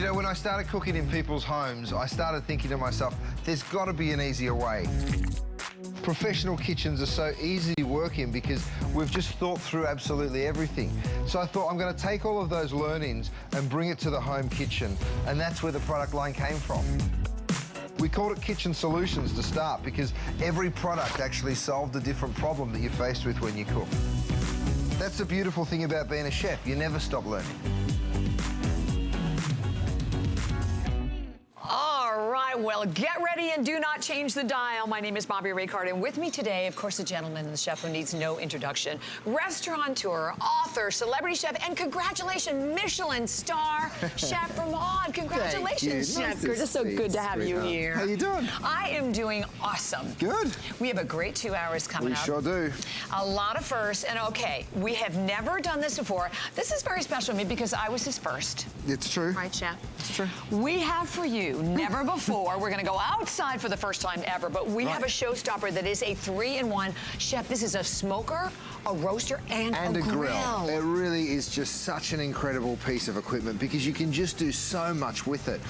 You know, when I started cooking in people's homes, I started thinking to myself, there's got to be an easier way. Professional kitchens are so easy to work in because we've just thought through absolutely everything. So I thought I'm going to take all of those learnings and bring it to the home kitchen, and that's where the product line came from. We called it Kitchen Solutions to start because every product actually solved a different problem that you're faced with when you cook. That's the beautiful thing about being a chef. You never stop learning. All right, well, get ready and do not change the dial. My name is Bobby Raycard, and with me today, of course, the gentleman and the chef who needs no introduction, restaurateur, author, celebrity chef, and congratulations, Michelin star chef Vermont. Congratulations, Chef. Nice it's so good to have you here. How you doing? I am doing awesome. Good. We have a great 2 hours coming up. We sure do. A lot of firsts, and okay, we have never done this before. This is very special to me because I was his first. It's true. Right, Chef? It's true. We have for you, never before, we're gonna go outside for the first time ever, but we have a showstopper that is a 3-in-1. Chef, this is a smoker, a roaster, and a grill. It really is just such an incredible piece of equipment because you can just do so much with it.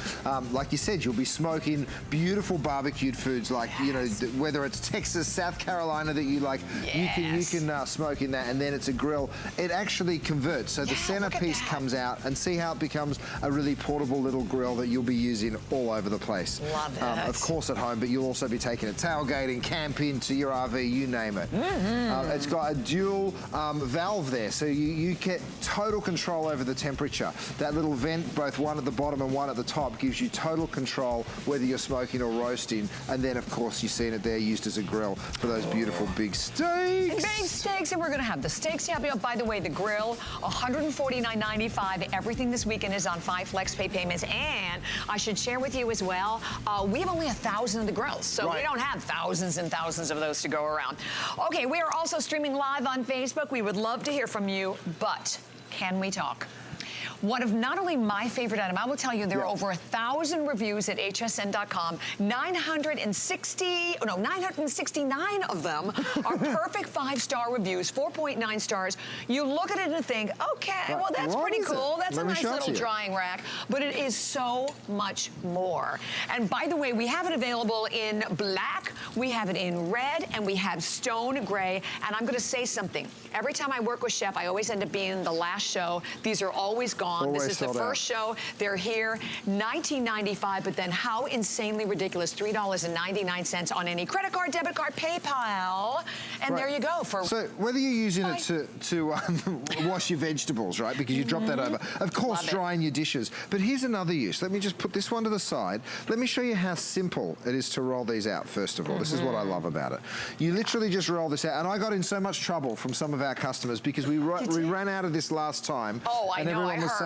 Like you said, you'll be smoking beautiful barbecued foods like, you know, whether it's Texas, South Carolina that you like, you can smoke in that, and then it's a grill. It actually converts, so the centerpiece comes out, and see how it becomes a really portable little grill that you'll be using all over the place. Love it. Of course at home, but you'll also be taking it tailgating, camping, to your RV, you name it. It's got a dual valve there, so you get total control over the temperature. That little vent, both one at the bottom and one at the top, gives you total control whether you're smoking or roasting. And then, of course, you've seen it there used as a grill for those beautiful big steaks. Big steaks, and we're gonna have the steaks. By the way, the grill, $149.95. Everything this weekend is on 5 FlexPay payments, and I should share with you as well, we have only 1,000 of the grills, so we don't have thousands and thousands of those to go around. Okay, we are also streaming live on Facebook. We would love to hear from you, but can we talk? One of not only my favorite item, I will tell you there are over 1,000 reviews at hsn.com. 969 of them are perfect 5-star reviews, 4.9 stars. You look at it and think, okay, well, that's pretty cool. That's a nice little drying rack, but it is so much more. And by the way, we have it available in black, we have it in red, and we have stone gray. And I'm gonna say something. Every time I work with Chef, I always end up being the last show. These are always gone. This is the first show. They're here, $19.95, but then how insanely ridiculous, $3.99 on any credit card, debit card, PayPal, and there you go. So whether you're using it to wash your vegetables, right, because you drop that over, of course drying your dishes, but here's another use. Let me just put this one to the side. Let me show you how simple it is to roll these out, first of all. This is what I love about it. You literally just roll this out, and I got in so much trouble from some of our customers because we ran out of this last time. Oh, I know, I heard.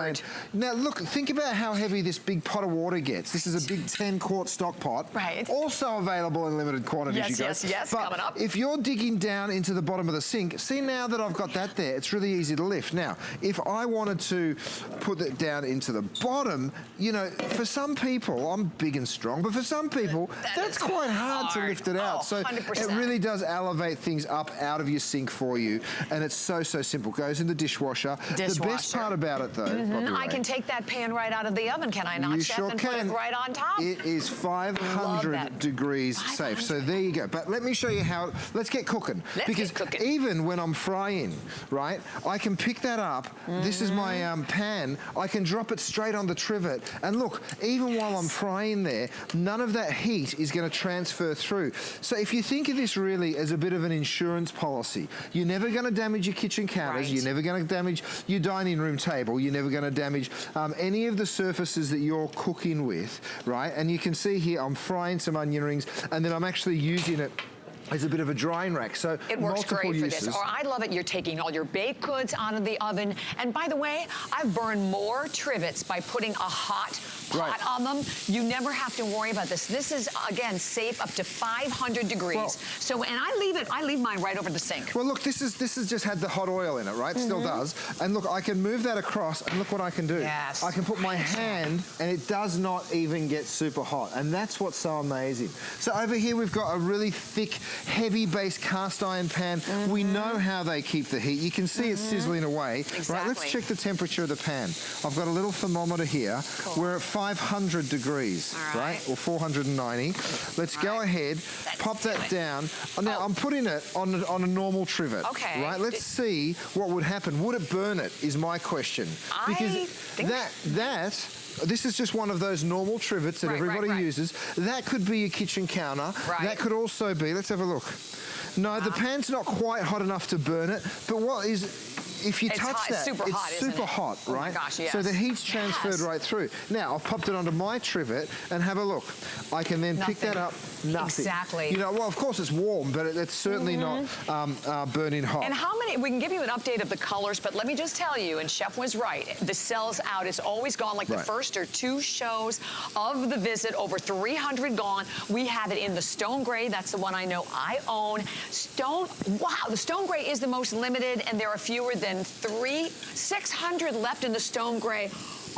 Now look, think about how heavy this big pot of water gets. This is a big 10-quart stock pot. Right. Also available in limited quantities, you guys. Yes, but coming up. if you're digging down into the bottom of the sink, see now that I've got that there, it's really easy to lift. Now, if I wanted to put it down into the bottom, you know, for some people, I'm big and strong, but for some people, that's quite hard to lift it out. So 100%. it really does elevate things up out of your sink for you, and it's so simple. Goes in the dishwasher. The best part about it, though, I can take that pan right out of the oven, can I not, you Chef? sure and can. Put it right on top? It is 500 degrees safe. So there you go. But let me show you how, let's get cooking. Because even when I'm frying, right, I can pick that up. This is my pan. I can drop it straight on the trivet. And look, even while I'm frying there, none of that heat is going to transfer through. So if you think of this really as a bit of an insurance policy, you're never going to damage your kitchen counters. You're never going to damage your dining room table. You're never going to damage any of the surfaces that you're cooking with, right? And you can see here, I'm frying some onion rings, and then I'm actually using it as a bit of a drying rack, so it works great for this. Or I love it, you're taking all your baked goods out of the oven. And by the way, I've burned more Trivets by putting a hot pot on them. You never have to worry about this. This is, again, safe up to 500 degrees. So, and I leave mine right over the sink. Well, look, this has just had the hot oil in it, right? Still does. And look, I can move that across, and look what I can do. I can put my hand, and it does not even get super hot. And that's what's so amazing. So over here, we've got a really thick heavy base cast iron pan. We know how they keep the heat. You can see it sizzling away. Exactly. Right, let's check the temperature of the pan. I've got a little thermometer here. Cool. We're at 500 degrees, right? Or 490. Let's go ahead, pop that down. Now, I'm putting it on a normal trivet. Okay. Right, let's see what would happen. Would it burn it, is my question. Because this is just one of those normal trivets that everybody uses. That could be a kitchen counter. That could also be, let's have a look. No, the pan's not quite hot enough to burn it, but what is, if you touch that, it's super hot, right? Oh my gosh, yes. So the heat's transferred right through. Now, I've popped it onto my trivet and have a look. I can then pick that up. Nothing. Exactly. You know, well, of course it's warm, but it's certainly not burning hot. And how many, we can give you an update of the colors, but let me just tell you, and Chef was right, the sells out. It's always gone, like the first or two shows of the visit, over 300 gone. We have it in the stone gray. That's the one I know I own. The stone gray is the most limited, and there are fewer than 600 left in the stone gray.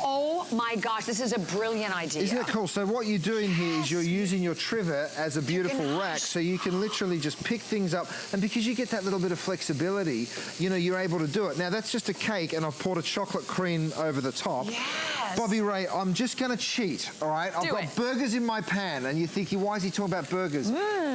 Oh my gosh, this is a brilliant idea. Isn't it cool? So what you're doing here is you're using your trivet as a beautiful rack, so you can literally just pick things up, and because you get that little bit of flexibility, you know, you're able to do it. Now that's just a cake, and I've poured a chocolate cream over the top. Yes. Bobby Ray, I'm just gonna cheat, all right? I've got burgers in my pan, and you're thinking, why is he talking about burgers?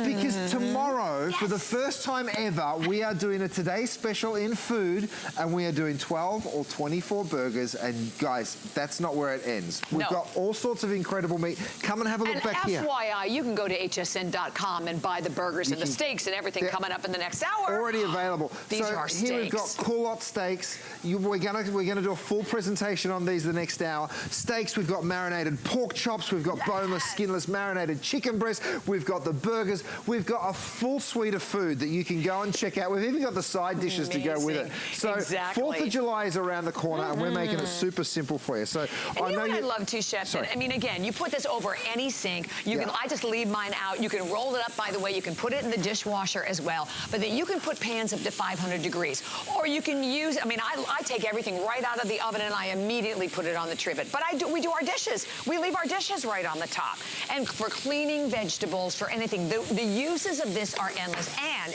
Because tomorrow, for the first time ever, we are doing a Today Special in food, and we are doing 12 or 24 burgers, and guys, that's not where it ends. We've got all sorts of incredible meat. Come and have a look back here. And FYI, you can go to hsn.com and buy the burgers and the steaks and everything coming up in the next hour. Already available. These are our steaks. Here we've got Quart steaks. We're gonna do a full presentation on these the next hour. Steaks, we've got marinated pork chops, we've got boneless, skinless, marinated chicken breast, we've got the burgers, we've got a full suite of food that you can go and check out. We've even got the side dishes to go with it. So 4th of July is around the corner, and we're making it super simple for you. So and you know what I love too, Chef? I mean, again, you put this over any sink. You can, I just leave mine out. You can roll it up, by the way. You can put it in the dishwasher as well. But then you can put pans up to 500 degrees. Or you can use, I mean, I take everything right out of the oven and I immediately put it on the trivet. But we do our dishes. We leave our dishes right on the top. And for cleaning vegetables, for anything, the uses of this are endless. And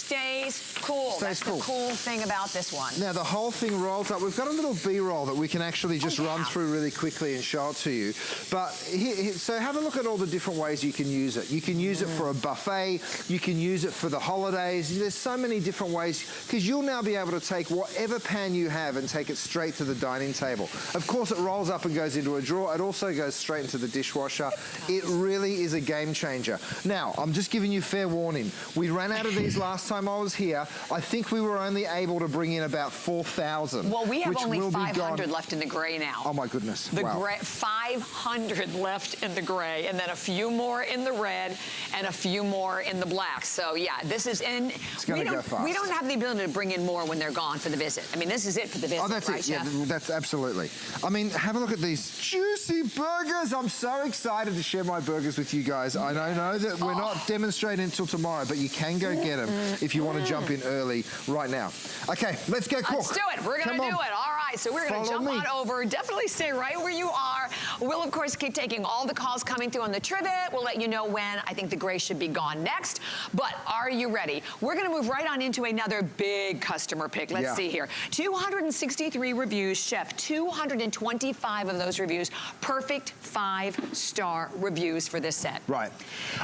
stays cool. That's the cool thing about this one. Now, the whole thing rolls up. We've got a little B-roll that we can actually just run through really quickly and show it to you. But so have a look at all the different ways you can use it. You can use it for a buffet. You can use it for the holidays. There's so many different ways, because you'll now be able to take whatever pan you have and take it straight to the dining table. Of course, it rolls up and goes into a drawer. It also goes straight into the dishwasher. It really is a game changer. Now, I'm just giving you fair warning. We ran out of these last time I was here. I think we were only able to bring in about 4,000. Well, we have only 500 left in the gray now. Oh my goodness. The gray, 500 left in the gray, and then a few more in the red, and a few more in the black. So yeah, this is, and we don't have the ability to bring in more when they're gone for the visit. I mean, this is it for the visit. Oh, that's it. Yeah, that's absolutely. I mean, have a look at these juicy burgers. I'm so excited to share my burgers with you guys. I know that we're not demonstrating until tomorrow, but you can go get them if you want to jump in early right now. Okay, let's go cook. Let's do it. We're going to do it. All right, so we're going to jump on over. Definitely stay right where you are. We'll, of course, keep taking all the calls coming through on the trivet. We'll let you know when I think the gray should be gone next. But are you ready? We're going to move right on into another big customer pick. Let's see here. 263 reviews, Chef. 225 of those reviews. Perfect 5-star reviews for this set. Right.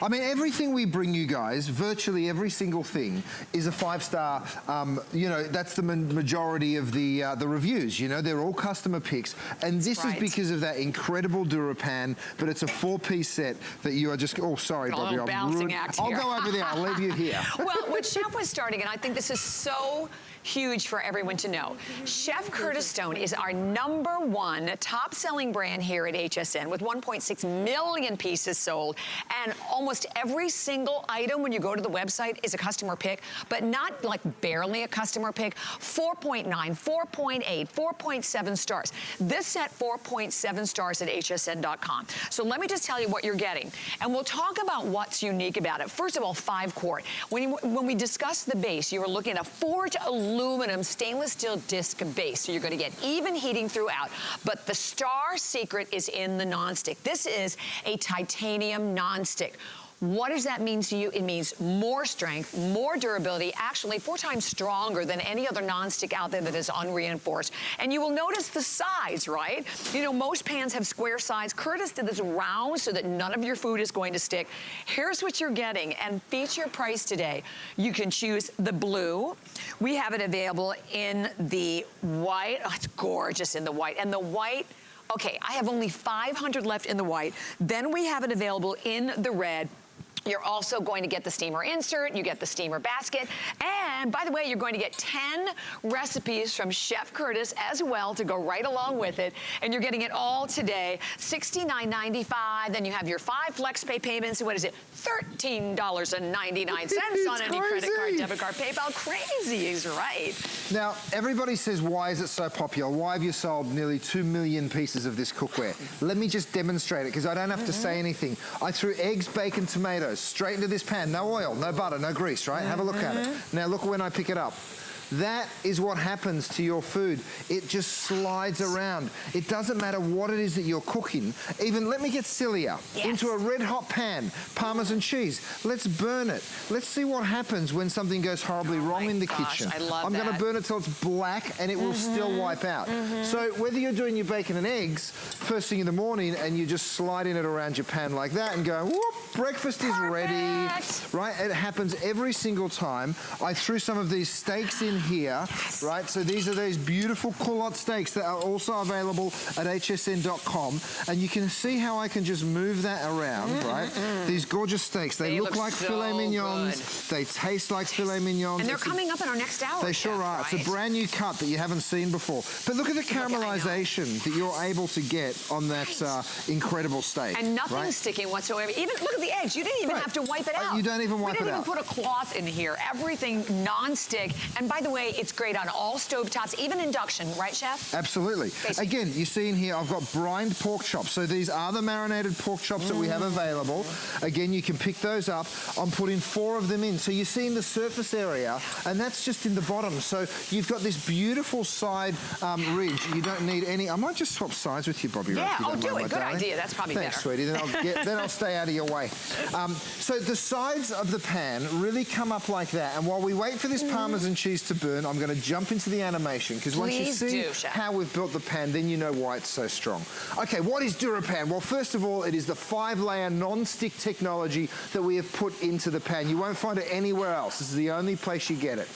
I mean, everything we bring you guys, virtually every single thing, is a 5-star. You know, that's the majority of the reviews. You know, they're all customer picks, and this is because of that incredible Dura Pan. But it's a 4-piece set that you are just. Oh, sorry, Bobby. I'll go over there. I'll leave you here. Well, what Chef was starting, and I think this is so huge for everyone to know. Chef Curtis Stone is our #1 top-selling brand here at HSN with 1.6 million pieces sold, and almost every single item when you go to the website is a customer pick, but not like barely a customer pick. 4.9, 4.8, 4.7 stars. This set 4.7 stars at hsn.com. So let me just tell you what you're getting, and we'll talk about what's unique about it. First of all, 5 quart. When we discuss the base, you were looking at a forged aluminum stainless steel disc base, so you're going to get even heating throughout. But the star secret is in the nonstick. This is a titanium nonstick. What does that mean to you? It means more strength, more durability, actually 4 times stronger than any other nonstick out there that is unreinforced. And you will notice the size, right? You know, most pans have square sides. Curtis did this round so that none of your food is going to stick. Here's what you're getting, and feature price today. You can choose the blue. We have it available in the white. Oh, it's gorgeous in the white. And the white, okay, I have only 500 left in the white. Then we have it available in the red. You're also going to get the steamer insert, you get the steamer basket, and by the way, you're going to get 10 recipes from Chef Curtis as well to go right along with it, and you're getting it all today, $69.95, then you have your 5 flex pay payments, what is it, $13.99 on any credit card, debit card, PayPal. Crazy is right. Now, everybody says, why is it so popular? Why have you sold nearly 2 million pieces of this cookware? Let me just demonstrate it, because I don't have to say anything. I threw eggs, bacon, tomatoes straight into this pan. No oil, no butter, no grease, right? Have a look at it. Now look when I pick it up. That is what happens to your food. It just slides around. It doesn't matter what it is that you're cooking. Even, let me get sillier. Into a red hot pan, Parmesan cheese. Let's burn it. Let's see what happens when something goes horribly wrong in the kitchen. I love I'm gonna burn it till it's black and it will still wipe out. So whether you're doing your bacon and eggs first thing in the morning and you're just sliding it around your pan like that and going, whoop, breakfast is ready. Right, it happens every single time. I threw some of these steaks in here, right? So these are those beautiful culotte steaks that are also available at hsn.com, and you can see how I can just move that around, right? These gorgeous steaks. They look like so filet mignons. They taste like filet mignons. And they're coming up in our next hour. They sure are. Right? It's a brand new cut that you haven't seen before. But look at the caramelization that you're able to get on that incredible steak. And nothing's sticking whatsoever. Even look at the edge. You didn't even have to wipe it out. You don't even wipe it out. We didn't even put a cloth in here. Everything non-stick. And by the way, it's great on all stovetops, even induction, right, Chef? Absolutely. Again, you see in here, I've got brined pork chops. So these are the marinated pork chops that we have available. Again, you can pick those up. I'm putting 4 of them in. So you see in the surface area, and that's just in the bottom. So you've got this beautiful side ridge. You don't need any. I might just swap sides with you, Bobby. Yeah, I'll do it. Good idea. That's probably better. Thanks, sweetie. Then I'll stay out of your way. So the sides of the pan really come up like that. And while we wait for this Parmesan cheese to burn, I'm going to jump into the animation, because once you see how we've built the pan, then you know why it's so strong. Okay, what is Dura Pan? Well, first of all, it is the 5-layer non-stick technology that we have put into the pan. You won't find it anywhere else. This is the only place you get it.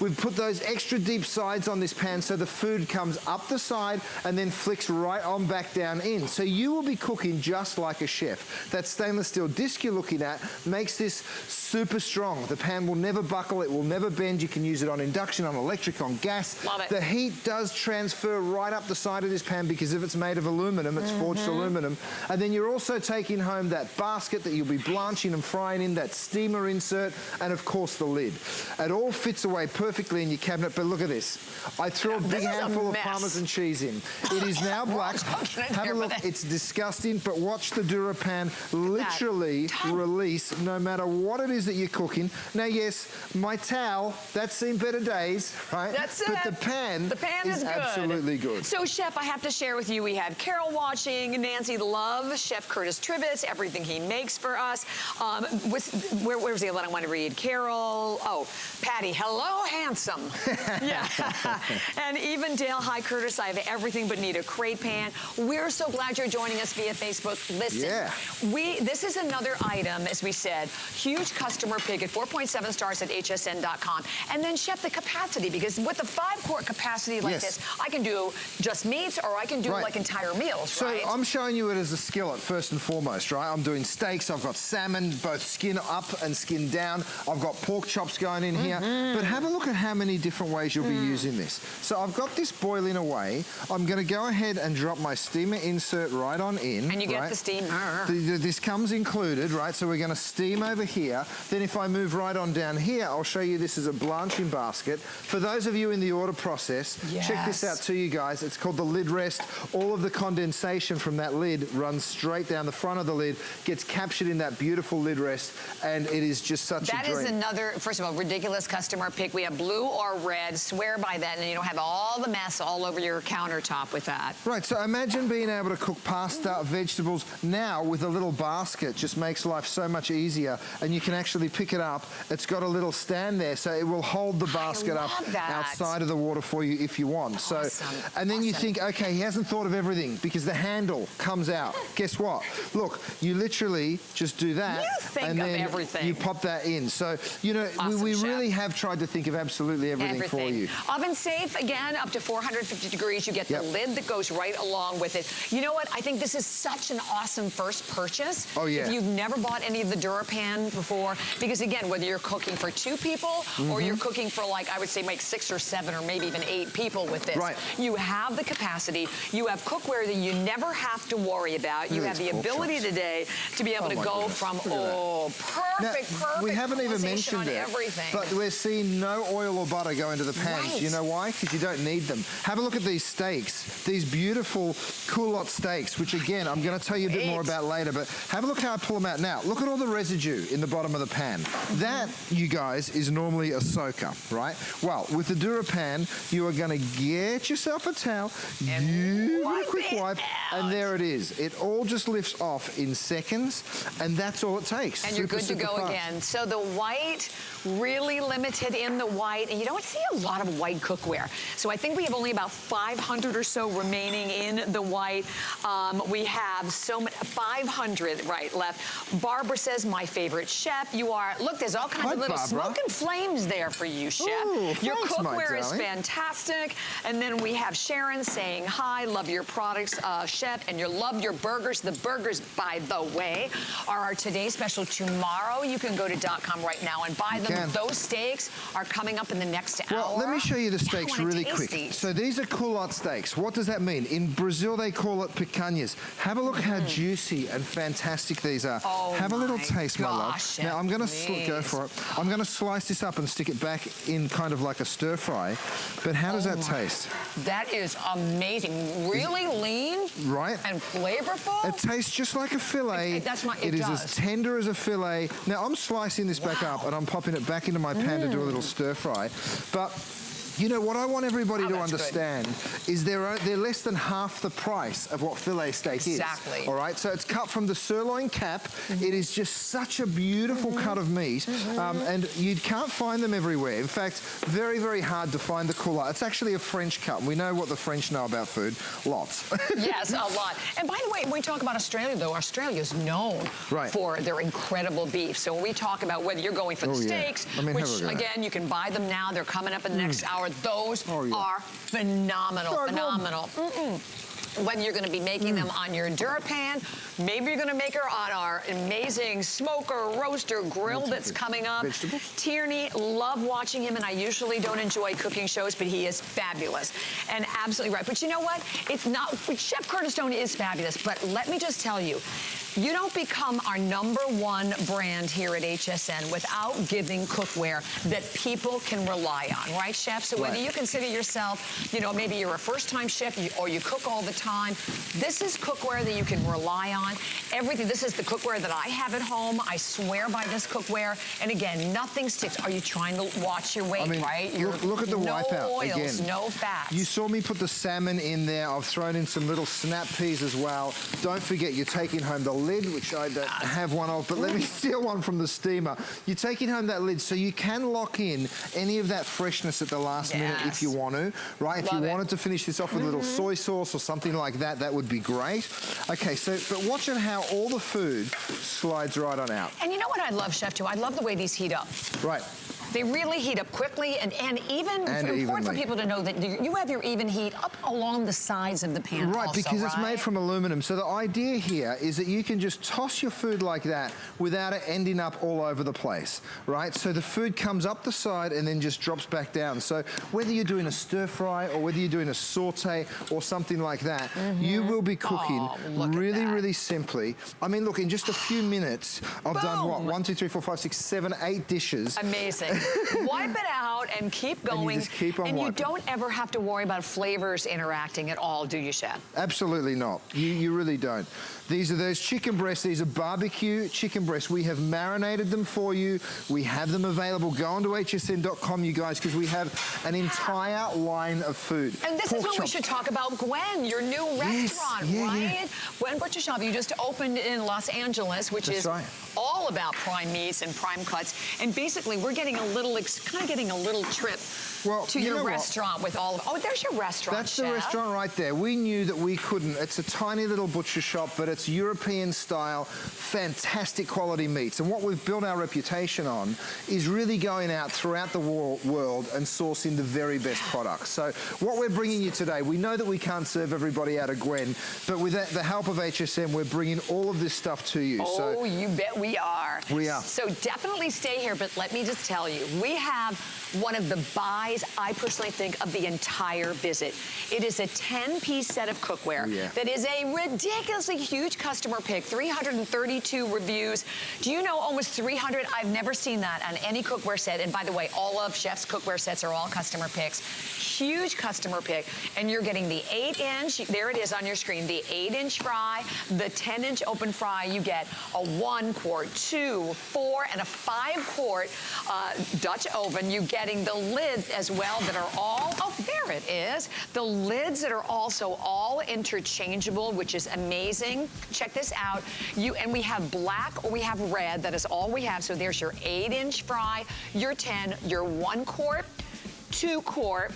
We've put those extra deep sides on this pan so the food comes up the side and then flicks right on back down in. So you will be cooking just like a chef. That stainless steel disc you're looking at makes this super strong. The pan will never buckle, it will never bend. You can use it on induction, on electric, on gas. Love it. The heat does transfer right up the side of this pan because if it's made of aluminum, it's forged aluminum. And then you're also taking home that basket that you'll be blanching and frying in, that steamer insert, and of course the lid. It all fits away perfectly in your cabinet, but look at this. I threw a big handful of Parmesan cheese in. It is now black. Have a look, it's disgusting, but watch the Dura Pan literally release no matter what it is that you're cooking. Now yes, my towel, that's seen better days, right? That's it. But the pan is good. Absolutely good. So Chef, I have to share with you, we have Carol watching. Nancy loves Chef Curtis Trivets, everything he makes for us. Where's the other one I want to read? Carol, Patty, hello, handsome. Yeah. And even Dale, hi Curtis, I have everything but need a crate pan. We're so glad you're joining us via Facebook. Listen, this is another item, as we said, huge customer pick at 4.7 stars at hsn.com. And then Chef, the capacity, because with the 5-quart capacity like this, I can do just meats or I can do like entire meals, so I'm showing you it as a skillet first and foremost, right? I'm doing steaks, I've got salmon, both skin up and skin down. I've got pork chops going in here. But have a look at how many different ways you'll be using this. So I've got this boiling away. I'm going to go ahead and drop my steamer insert right on in. And you get the steam. This comes included, right? So we're going to steam over here. Then if I move right on down here, I'll show you this is a blanching basket. basket. For those of you in the order process, check this out too, you guys. It's called the lid rest. All of the condensation from that lid runs straight down the front of the lid, gets captured in that beautiful lid rest, and it is just such a dream. That is another, first of all, ridiculous customer pick. We have blue or red. Swear by that, and you don't have all the mess all over your countertop with that. Right, so imagine being able to cook pasta, vegetables, now with a little basket. Just makes life so much easier, and you can actually pick it up. It's got a little stand there, so it will hold the basket up outside of the water for you if you want. Awesome. So, and then you think, okay, he hasn't thought of everything because the handle comes out. Guess what? Look, you literally just do that, and then everything. You pop that in. So, you know, we really have tried to think of absolutely everything for you. Oven safe, again, up to 450 degrees. You get the lid that goes right along with it. You know what? I think this is such an awesome first purchase. Oh, yeah. If you've never bought any of the Dura Pan before, because again, whether you're cooking for 2 people or you're cooking for, like, I would say, like 6 or 7 or maybe even 8 people with this. Right. You have the capacity. You have cookware that you never have to worry about. You have the ability today to be able to go from, perfect. We haven't even mentioned it, but we're seeing no oil or butter go into the pans. You know why? Because you don't need them. Have a look at these steaks, these beautiful culotte steaks, which again, I'm going to tell you a bit more about later, but have a look how I pull them out now. Look at all the residue in the bottom of the pan. That, you guys, is normally a soaker, right? Well, with the Dura Pan, you are going to get yourself a towel, give it a quick wipe, and there it is. It all just lifts off in seconds, and that's all it takes. And you're good to go again. So the white, really limited in the white, and you don't see a lot of white cookware. So I think we have only about 500 or so remaining in the white. We have so many, 500 left. Barbara says, my favorite chef. You are, look, there's all kinds of little smoke and flames there for you, chef. Ooh, your cookware is fantastic. And then we have Sharon saying, hi, love your products, chef, and you love your burgers. The burgers, by the way, are our today's special. Tomorrow, you can go to .com right now and buy them. Those steaks are coming up in the next hour. Well, let me show you the steaks really quick. So these are culotte steaks. What does that mean? In Brazil, they call it picanhas. Have a look how juicy and fantastic these are. Have a little taste, my love. Now, I'm going to go for it. I'm going to slice this up and stick it back in kind of like a stir fry. But how does that taste? That is amazing. Really lean and flavorful. It tastes just like a fillet. It is as tender as a fillet. Now, I'm slicing this back up and I'm popping it back into my pan to do a little stir fry. But you know, what I want everybody to understand is they're less than half the price of what filet steak is. All right, so it's cut from the sirloin cap. It is just such a beautiful cut of meat, and you can't find them everywhere. In fact, very, very hard to find the culotte. It's actually a French cut, and we know what the French know about food. Lots. Yes, a lot. And by the way, when we talk about Australia, though, Australia's known for their incredible beef. So when we talk about whether you're going for the steaks, which, again, you can buy them now. They're coming up in the next hour. Those are phenomenal, Whether you're going to be making them on your Dura Pan, maybe you're going to make her on our amazing smoker, roaster, grill that's coming up. Tierney, love watching him, and I usually don't enjoy cooking shows, but he is fabulous. And absolutely right. But you know what? It's not, Chef Curtis Stone is fabulous, but let me just tell you, you don't become our #1 brand here at HSN without giving cookware that people can rely on, right, Chef? So whether you consider yourself, you know, maybe you're a first-time chef or you cook all the time, this is cookware that you can rely on. Everything, this is the cookware that I have at home. I swear by this cookware. And again, nothing sticks. Are you trying to watch your weight, right? Look at the wipeout. No oils, again. no fats. You saw me put the salmon in there. I've thrown in some little snap peas as well. Don't forget, you're taking home the lid, which I don't have one of, but let me steal one from the steamer. You're taking home that lid so you can lock in any of that freshness at the last minute if you want to, right? If you wanted to finish this off with a little soy sauce or something like that, that would be great. Okay, so, but watch out how all the food slides right on out. And you know what I love, Chef, too? I love the way these heat up. Right. They really heat up quickly, and even it's important for people to know that you have your even heat up along the sides of the pan. Right, because it's made from aluminum. So the idea here is that you can just toss your food like that without it ending up all over the place, right? So the food comes up the side and then just drops back down. So whether you're doing a stir fry or whether you're doing a saute or something like that, you will be cooking really, really simply. I mean, look, in just a few minutes, I've done what? 1, 2, 3, 4, 5, 6, 7, 8 dishes. Amazing. wipe it out and keep going. And you just keep on wiping. You don't ever have to worry about flavors interacting at all, do you, Chef? Absolutely not. You really don't. These are those chicken breasts. These are barbecue chicken breasts. We have marinated them for you. We have them available. Go on to hsn.com, you guys, because we have an entire line of food. And this is when we should talk about Gwen, your new restaurant, right? Yeah. Gwen Butcher Shop, you just opened in Los Angeles, which is all about prime meats and prime cuts. And basically, we're getting a little, kind of getting a little trip to your restaurant with all of, oh, there's your restaurant, That's Chef. the restaurant right there. We knew that we couldn't. It's a tiny little butcher shop, but it's European style, fantastic quality meats. And what we've built our reputation on is really going out throughout the world and sourcing the very best products. So what we're bringing you today, we know that we can't serve everybody out of Gwen, but with the help of HSN, we're bringing all of this stuff to you. Oh, you bet we are. We are. So definitely stay here, but let me just tell you, we have one of the buys, I personally think, of the entire visit. It is a 10-piece set of cookware that is a ridiculously huge customer pick, 332 reviews. Do you know almost 300? I've never seen that on any cookware set. And by the way, all of Chef's cookware sets are all customer picks. Huge customer pick. And you're getting the 8-inch, there it is on your screen, the 8-inch fry, the 10-inch open fry. You get a 1-quart, 2, 4, and a 5-quart Dutch oven. You getting the lids as well that are all, oh, there it is. The lids that are also all interchangeable, which is amazing. Check this out. And we have black or we have red. That is all we have. So there's your 8-inch fry, your 10, your 1-quart, 2-quart.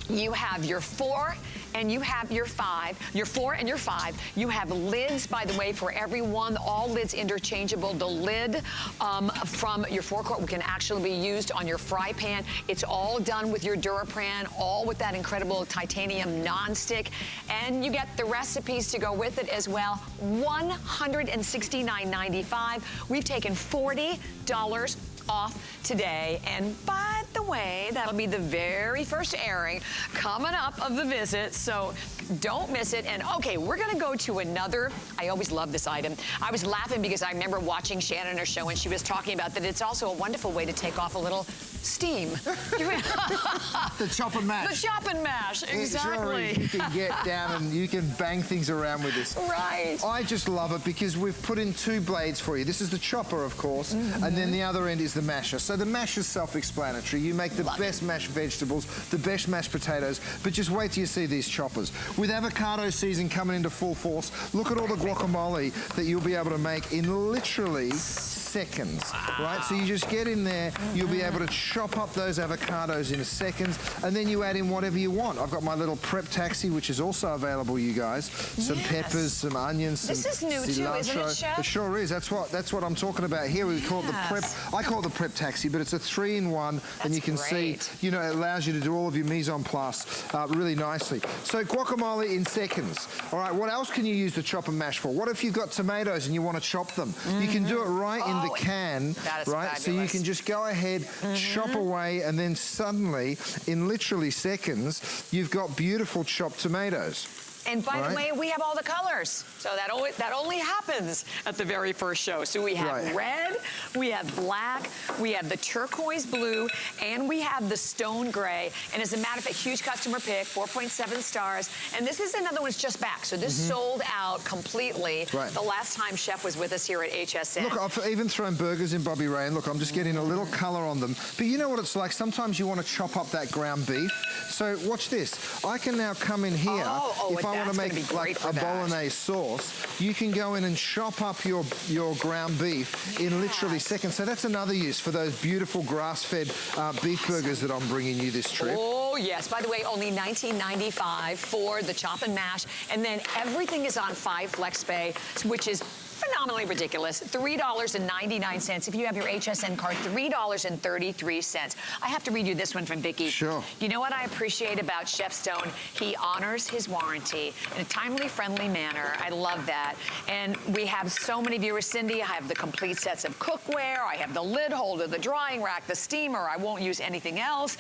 You have your 4 and you have your 5, your 4 and your 5. You have lids, by the way, for every one, all lids interchangeable. The lid from your 4-quart can actually be used on your fry pan. It's all done with your Dura Pan, all with that incredible titanium nonstick. And you get the recipes to go with it as well. $169.95. We've taken $40 off today. And by the way, that'll be the very first airing coming up of the visit, so don't miss it. And okay, we're gonna go to another, I always love this item. I was laughing because I remember watching Shannon her show and she was talking about that it's also a wonderful way to take off a little steam. The chop and mash. The chop and mash, exactly. You can get down and you can bang things around with this. Right. I just love it because we've put in 2 blades for you. This is the chopper, of course, and then the other end is the masher. So the masher is self-explanatory. You make the best mashed vegetables, the best mashed potatoes, but just wait till you see these choppers. With avocado season coming into full force, look at all the guacamole that you'll be able to make in literally seconds, right? So you just get in there, you'll be able to chop up those avocados in seconds, and then you add in whatever you want. I've got my little prep taxi, which is also available, you guys. Some peppers, some onions, this is new too, isn't it, Chef? It sure is. That's what I'm talking about here. We call it the prep. I call it the prep taxi, but it's a 3-in-1, and you can see, you know, it allows you to do all of your mise en place really nicely. So guacamole in seconds. All right, what else can you use the chop and mash for? What if you've got tomatoes and you want to chop them? You can do it right in the can, right? Fabulous. So you can just go ahead, chop away, and then suddenly, in literally seconds, you've got beautiful chopped tomatoes. And by the way, we have all the colors. So that only happens at the very first show. So we have red, we have black, we have the turquoise blue, and we have the stone gray. And as a matter of fact, huge customer pick, 4.7 stars. And this is another one that's just back. So this sold out completely the last time Chef was with us here at HSN. Look, I've even thrown burgers in Bobby Ray, and look, I'm just getting a little color on them. But you know what it's like? Sometimes you want to chop up that ground beef. So watch this. I can now come in here. If I want to make like a bolognese sauce, you can go in and chop up your ground beef in literally seconds. So that's another use for those beautiful grass-fed beef burgers that I'm bringing you this trip. Oh, yes. By the way, only $19.95 for the chop and mash. And then everything is on 5 FlexPay, which is phenomenally ridiculous. $3.99. If you have your HSN card, $3.33. I have to read you this one from Vicki. Sure. You know what I appreciate about Chef Stone? He honors his warranty in a timely, friendly manner. I love that. And we have so many viewers. Cindy, I have the complete sets of cookware. I have the lid holder, the drying rack, the steamer. I won't use anything else.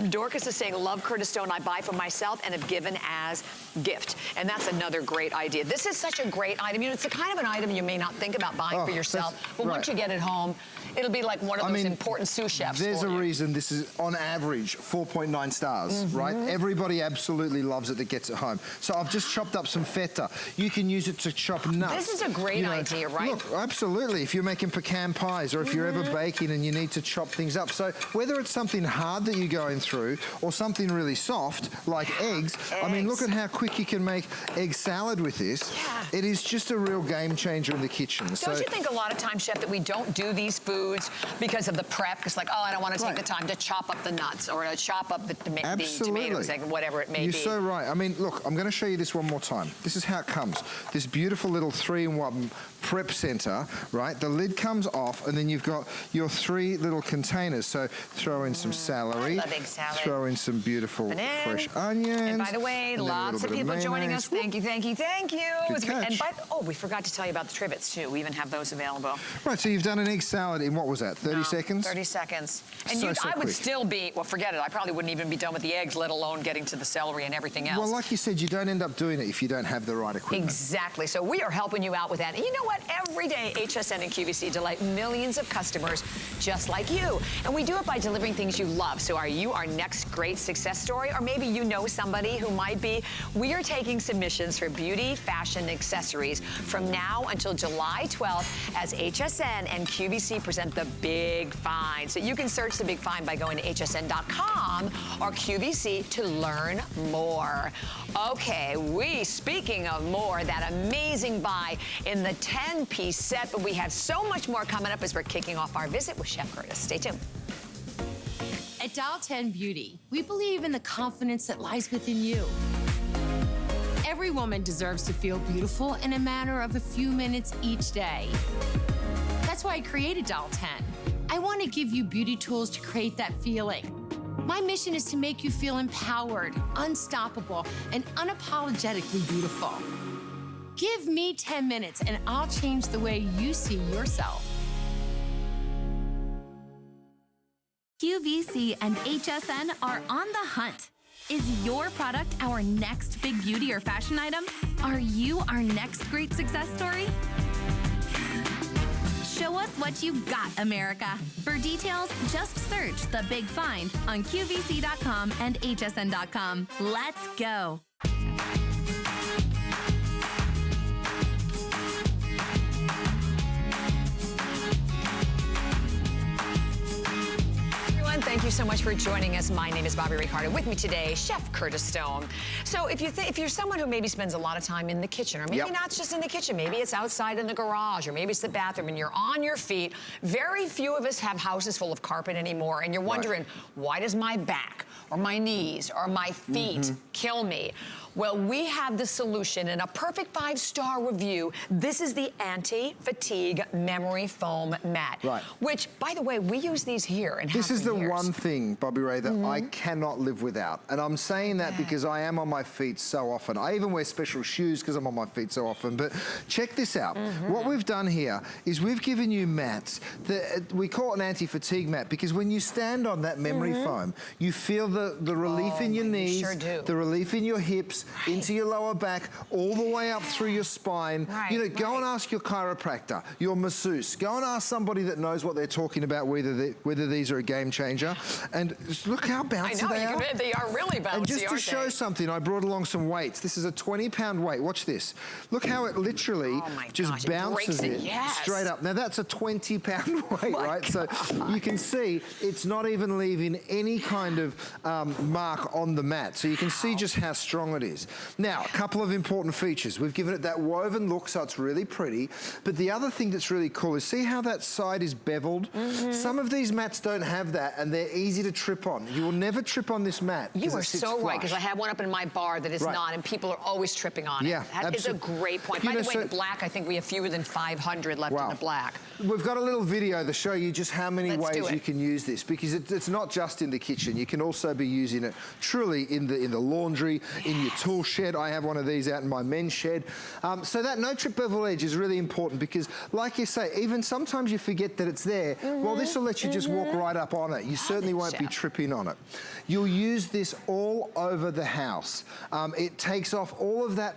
Dorcas is saying, love Curtis Stone. I buy for myself and have given as gift. And that's another great idea. This is such a great item. You know, it's the kind of an item you may not think about buying for yourself, but once you get it home, it'll be like one of those important sous chefs. There's a reason this is, on average, 4.9 stars, right? Everybody absolutely loves it that gets it home. So I've just chopped up some feta. You can use it to chop nuts. This is a great idea, right? Look, absolutely. If you're making pecan pies or if you're ever baking and you need to chop things up. So whether it's something hard that you're going through or something really soft, like eggs. I mean, look at how quick you can make egg salad with this. It is just a real game changer in the kitchen. Don't you think a lot of times, Chef, that we don't do these foods because of the prep? Because like, oh, I don't want to take the time to chop up the nuts or to chop up the tomatoes, like whatever it may be. You're so right. I mean, look, I'm going to show you this one more time. This is how it comes. This beautiful little 3-in-1 prep center, right? The lid comes off, and then you've got your 3 little containers. So throw in some celery. I love salad. Throw in some beautiful fresh onions. And by the way, lots of people joining us. Thank you, thank you, thank you. Good catch. And we forgot to tell you about the Trivets too. We even have those available. Right, so you've done an egg salad in, what was that, 30 seconds? 30 seconds. And so I would quick. still be, well, forget it. I probably wouldn't even be done with the eggs, let alone getting to the celery and everything else. Well, like you said, you don't end up doing it if you don't have the right equipment. Exactly. So we are helping you out with that. And you know what? Every day, HSN and QVC delight millions of customers just like you. And we do it by delivering things you love. So are you our next great success story? Or maybe you know somebody who might be. We are taking submissions for beauty, fashion, accessories from now until July 12th as HSN and QVC present the Big Find. So you can search the Big Find by going to hsn.com or QVC to learn more. Okay, speaking of more, that amazing buy in the 10-piece set, but we have so much more coming up as we're kicking off our visit with Chef Curtis. Stay tuned. At Dial 10 Beauty, we believe in the confidence that lies within you. Every woman deserves to feel beautiful in a matter of a few minutes each day. That's why I created Dial 10. I want to give you beauty tools to create that feeling. My mission is to make you feel empowered, unstoppable, and unapologetically beautiful. Give me 10 minutes and I'll change the way you see yourself. QVC and HSN are on the hunt. Is your product our next big beauty or fashion item? Are you our next great success story? Show us what you got, America. For details, just search The Big Find on QVC.com and HSN.com. Let's go. Thank you so much for joining us. My name is Bobby Ricardo. With me today, Chef Curtis Stone. So if you're someone who maybe spends a lot of time in the kitchen, or maybe not just in the kitchen, maybe it's outside in the garage, or maybe it's the bathroom, and you're on your feet, very few of us have houses full of carpet anymore, and you're wondering, why does my back, or my knees, or my feet kill me? Well, we have the solution in a perfect 5-star review. This is the anti-fatigue memory foam mat. Right. Which, by the way, we use these here and this is the one thing, Bobby Ray, that I cannot live without. And I'm saying that because I am on my feet so often. I even wear special shoes because I'm on my feet so often. But check this out. What we've done here is we've given you mats that we call it an anti-fatigue mat because when you stand on that memory foam, you feel the relief in your knees, the relief in your hips, into your lower back, all the way up through your spine. You know, go and ask your chiropractor, your masseuse. Go and ask somebody that knows what they're talking about, whether these are a game changer. And look how bouncy they are. They are really bouncy, and just to show something, I brought along some weights. This is a 20-pound weight. Watch this. Look how it literally just bounces in straight up. Now that's a 20-pound weight, right? So you can see it's not even leaving any kind of mark on the mat. So you can see just how strong it is. Now, a couple of important features. We've given it that woven look, so it's really pretty. But the other thing that's really cool is see how that side is beveled? Some of these mats don't have that, and they're easy to trip on. You will never trip on this mat. You are so right, because I have one up in my bar that is not, and people are always tripping on it. That is a great point. By the way, the black, I think we have fewer than 500 left in the black. We've got a little video to show you just how many ways you can use this, because it's not just in the kitchen. You can also be using it truly in the laundry, in your tool shed. I have one of these out in my men's shed. So that no trip bevel edge is really important because, like you say, even sometimes you forget that it's there. Well, this will let you just walk right up on it. You certainly won't be tripping on it. You'll use this all over the house. It takes off all of that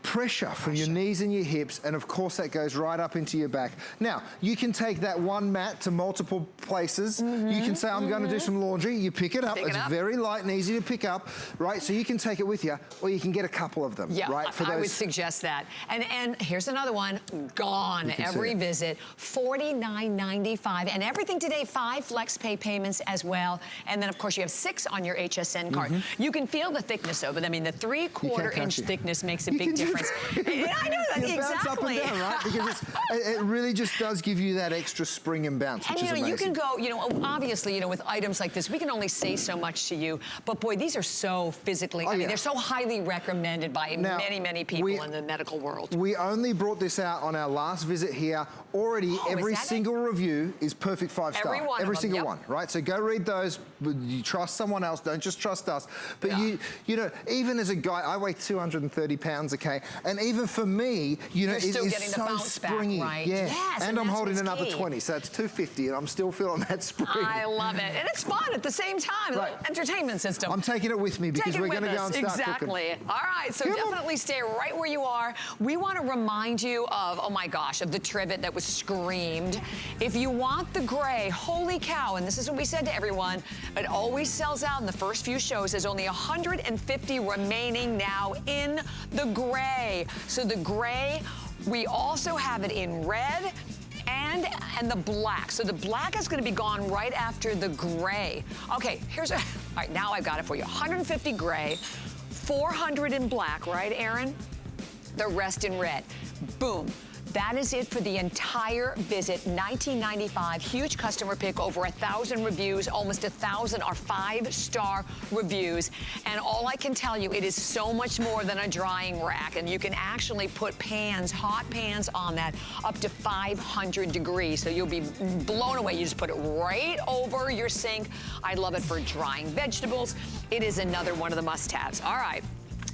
pressure from your knees and your hips, and of course that goes right up into your back. Now, you can take that one mat to multiple places. You can say, I'm going to do some laundry. You pick it up. It's very light and easy to pick up, right? So you can take it with you, or you can get a couple of them, right? I would suggest that. And here's another one, gone every visit, $49.95. And everything today, 5 flex pay payments as well. And then, of course, you have 6 on your HSN card. You can feel the thickness though, but I mean, the 3/4 inch thickness makes a big difference. I know that, exactly. Bounce up and down, right? Because it really just does give you that extra spring and bounce, which is amazing. You can go, obviously, with items like this, we can only say so much to you, but boy, these are so physically, I mean, they're so highly recommended by many, many people in the medical world. We only brought this out on our last visit here. Already, every single review is perfect 5-star. Every single one, right? So go read those. You trust someone else, don't just trust us. But you know, even as a guy, I weigh 230 pounds, okay? And even for me, it is so springy. Back, right? Yes, and I'm holding another 20, so it's 250, and I'm still feeling that spring. I love it. And it's fun at the same time. Right. Entertainment system. I'm taking it with me because we're going to go and start cooking. All right, so definitely stay right where you are. We want to remind you of, oh my gosh, of the trivet that was screamed. If you want the gray, holy cow, and this is what we said to everyone, it always sells out in the first few shows. There's only 150 remaining now in the gray. So the gray, we also have it in red and the black. So the black is going to be gone right after the gray. Okay, all right, now I've got it for you. 150 gray, 400 in black, right, Aaron? The rest in red. Boom. That is it for the entire visit, $19.95. Huge customer pick, over 1,000 reviews, almost 1,000 are 5-star reviews. And all I can tell you, it is so much more than a drying rack. And you can actually put pans, hot pans on that up to 500 degrees. So you'll be blown away. You just put it right over your sink. I love it for drying vegetables. It is another one of the must-haves. All right.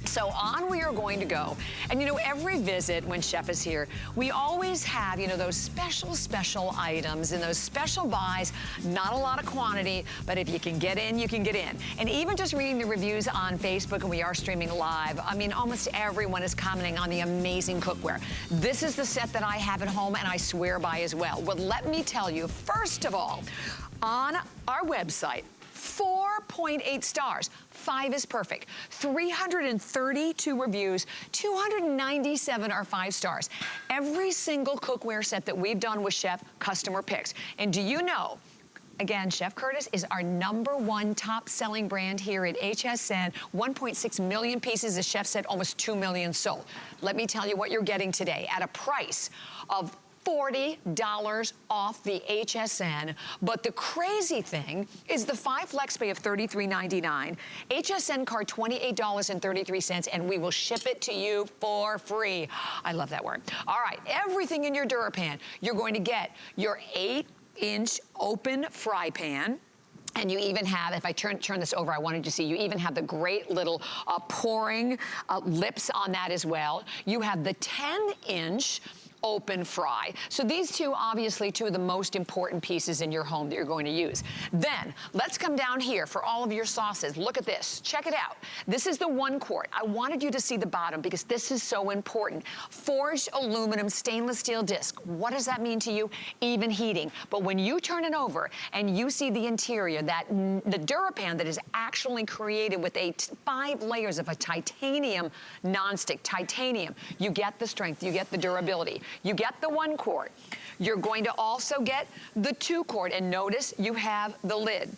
So on we are going to go. And every visit when Chef is here, we always have, those special items and those special buys, not a lot of quantity, but if you can get in, you can get in. And even just reading the reviews on Facebook, and we are streaming live, I mean, almost everyone is commenting on the amazing cookware. This is the set that I have at home and I swear by as well. Well, let me tell you, first of all, on our website, 4.8 stars. 5 is perfect. 332 reviews, 297 are 5 stars. Every single cookware set that we've done with Chef, customer picks. And do you know, again, Chef Curtis is our #1 top-selling brand here at HSN. 1.6 million pieces, as Chef said, almost 2 million sold. Let me tell you what you're getting today at a price of $40 off the HSN. But the crazy thing is the 5 flex pay of $33.99, HSN card $28.33, and we will ship it to you for free. I love that word. All right, everything in your Dura Pan. You're going to get your 8-inch open fry pan. And you even have, if I turn this over, I wanted to see, you even have the great little pouring lips on that as well. You have the 10-inch open fry. So these two, obviously, two of the most important pieces in your home that you're going to use. Then, let's come down here for all of your sauces. Look at this. Check it out. This is the 1 quart. I wanted you to see the bottom because this is so important. Forged aluminum stainless steel disc. What does that mean to you? Even heating. But when you turn it over and you see the interior, the Dura Pan that is actually created with 5 layers of a titanium nonstick, titanium, you get the strength, you get the durability. You get the 1 quart. You're going to also get the 2 quart, and notice you have the lid.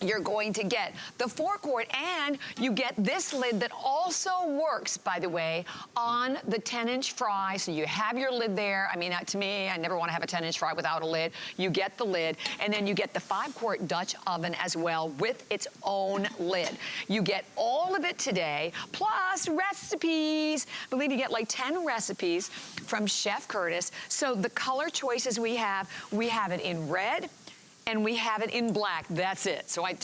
You're going to get the 4 quart, and you get this lid that also works, by the way, on the 10-inch fry. So you have your lid there. I mean, to me, I never want to have a 10-inch fry without a lid. You get the lid, and then you get the 5-quart Dutch oven as well with its own lid. You get all of it today, plus recipes. I believe you get like 10 recipes from Chef Curtis. So the color choices we have it in red, and we have it in black. That's it. So I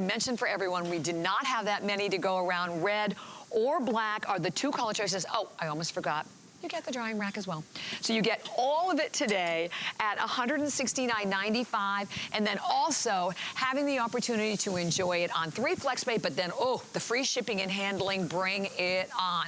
mentioned for everyone, we did not have that many to go around, red or black are the two color choices. Oh, I almost forgot. You get the drying rack as well. So you get all of it today at $169.95, and then also having the opportunity to enjoy it on 3 FlexPay, but then, oh, the free shipping and handling, bring it on.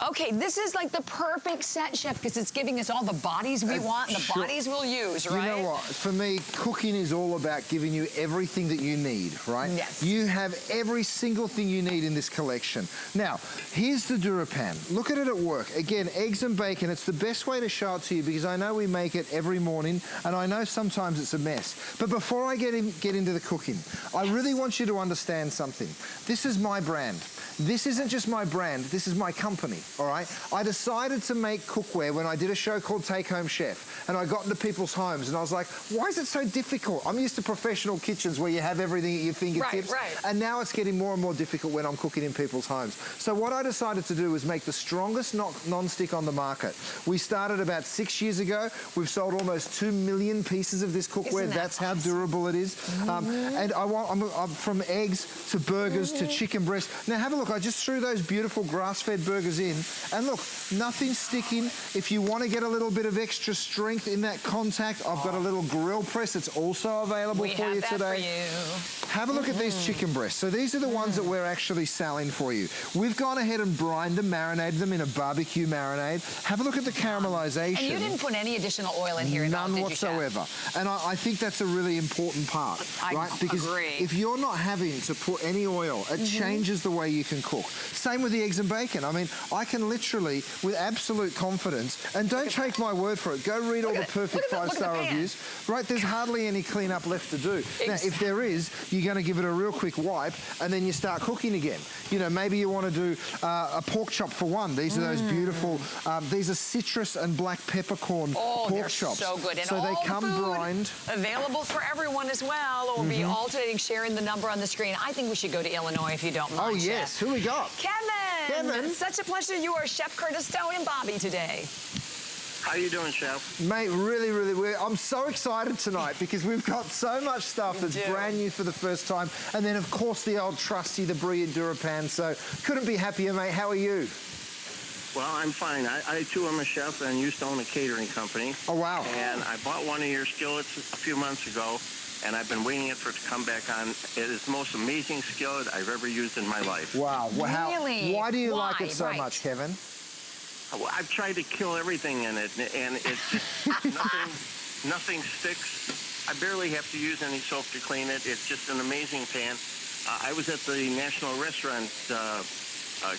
Okay, this is like the perfect set, Chef, because it's giving us all the bodies we want and the bodies we'll use, right? You know what? For me, cooking is all about giving you everything that you need, right? Yes. You have every single thing you need in this collection. Now, here's the Dura Pan. Look at it at work. Again, eggs and bacon. It's the best way to show it to you because I know we make it every morning and I know sometimes it's a mess. But before I get into the cooking, I really want you to understand something. This is my brand. This isn't just my brand, this is my company, all right? I decided to make cookware when I did a show called Take Home Chef, and I got into people's homes, and I was like, why is it so difficult? I'm used to professional kitchens where you have everything at your fingertips, and now it's getting more and more difficult when I'm cooking in people's homes. So what I decided to do was make the strongest non-stick on the market. We started about 6 years ago. We've sold almost 2 million pieces of this cookware. That's how durable it is. And I'm from eggs to burgers to chicken breast. Now have a look. I just threw those beautiful grass-fed burgers in, and look, nothing's sticking. If you want to get a little bit of extra strength in that contact, I've got a little grill press that's also available for you today. Have a look at these chicken breasts. So these are the ones that we're actually selling for you. We've gone ahead and brined them, marinated them in a barbecue marinade. Have a look at the caramelization. And you didn't put any additional oil in here at all, did you, Chef? None whatsoever. And I think that's a really important part, right? Because if you're not having to put any oil, it changes the way you can cook. Same with the eggs and bacon. I mean, I can literally, with absolute confidence, and don't take my word for it, go read all the perfect 5-star reviews, right? There's hardly any cleanup left to do. Now, if there is, you're going to give it a real quick wipe, and then you start cooking again. You know, maybe you want to do a pork chop for one. These are those beautiful, these are citrus and black peppercorn pork chops. So good. And so all they come the food brined. Available for everyone as well. We'll be alternating, sharing the number on the screen. I think we should go to Illinois if you don't mind. Oh, yes. Chef. Who we got? Kevin. Such a pleasure. You are Chef Curtis Stone and Bobby today. How you doing, Chef? Mate, really, I'm so excited tonight because we've got so much stuff that's brand new for the first time. And then, of course, the old trusty, the brilliant Dura Pan. So couldn't be happier, mate. How are you? Well, I'm fine. I too am a chef and used to own a catering company. Oh, wow. And I bought one of your skillets a few months ago, and I've been waiting for it to come back on. It is the most amazing skillet I've ever used in my life. Wow. Really? Why do you like it so much, Kevin? I've tried to kill everything in it, and it's just nothing sticks. I barely have to use any soap to clean it. It's just an amazing pan. I was at the National Restaurant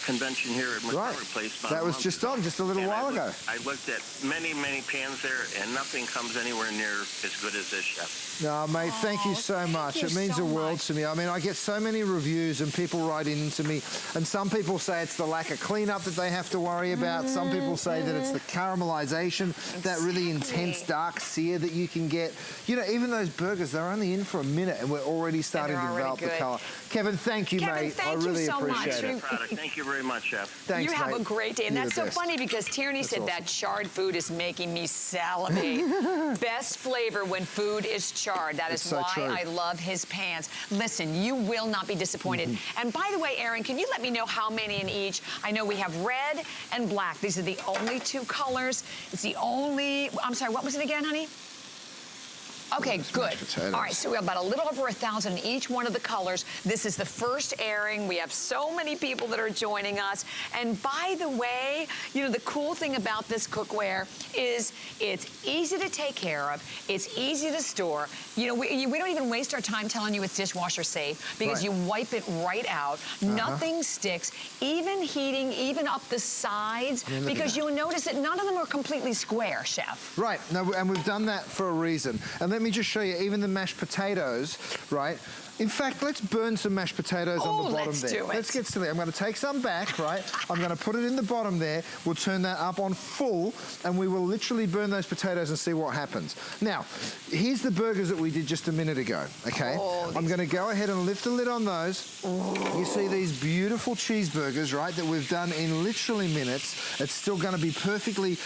convention here at McCarver Place. That was just on, just a little while ago. I looked at many pans there, and nothing comes anywhere near as good as this, Chef. No, mate, thank you so much. It means the world to me. I mean, I get so many reviews and people writing into me, and some people say it's the lack of cleanup that they have to worry about. Some people say that it's the caramelization, that really intense dark sear that you can get. You know, even those burgers, they're only in for a minute, and we're already starting to develop the color. Kevin, thank you, mate. I really appreciate it. Thank you very much, Chef. Thanks, you have a great day. And that's so funny because Tierney said that charred food is making me salivate. Best flavor when food is charred. That is why I love his pans. Listen, you will not be disappointed. And by the way, Aaron, can you let me know how many in each? I know we have red and black. These are the only two colors. It's the only, I'm sorry, what was it again, honey? Okay, good. All right, so we have about a little over 1,000 in each one of the colors. This is the first airing. We have so many people that are joining us. And by the way, you know, the cool thing about this cookware is it's easy to take care of. It's easy to store. You know, we don't even waste our time telling you it's dishwasher safe because you wipe it right out. Nothing sticks. Even heating, even up the sides, because you'll notice that none of them are completely square, Chef. Right, no, and we've done that for a reason. And let me just show you, even the mashed potatoes, right? In fact, let's burn some mashed potatoes on the bottom there. Let's get silly. I'm going to take some back, right? I'm going to put it in the bottom there. We'll turn that up on full, and we will literally burn those potatoes and see what happens. Now, here's the burgers that we did just a minute ago, okay? I'm going to go ahead and lift the lid on those. You see these beautiful cheeseburgers, right, that we've done in literally minutes. It's still going to be perfectly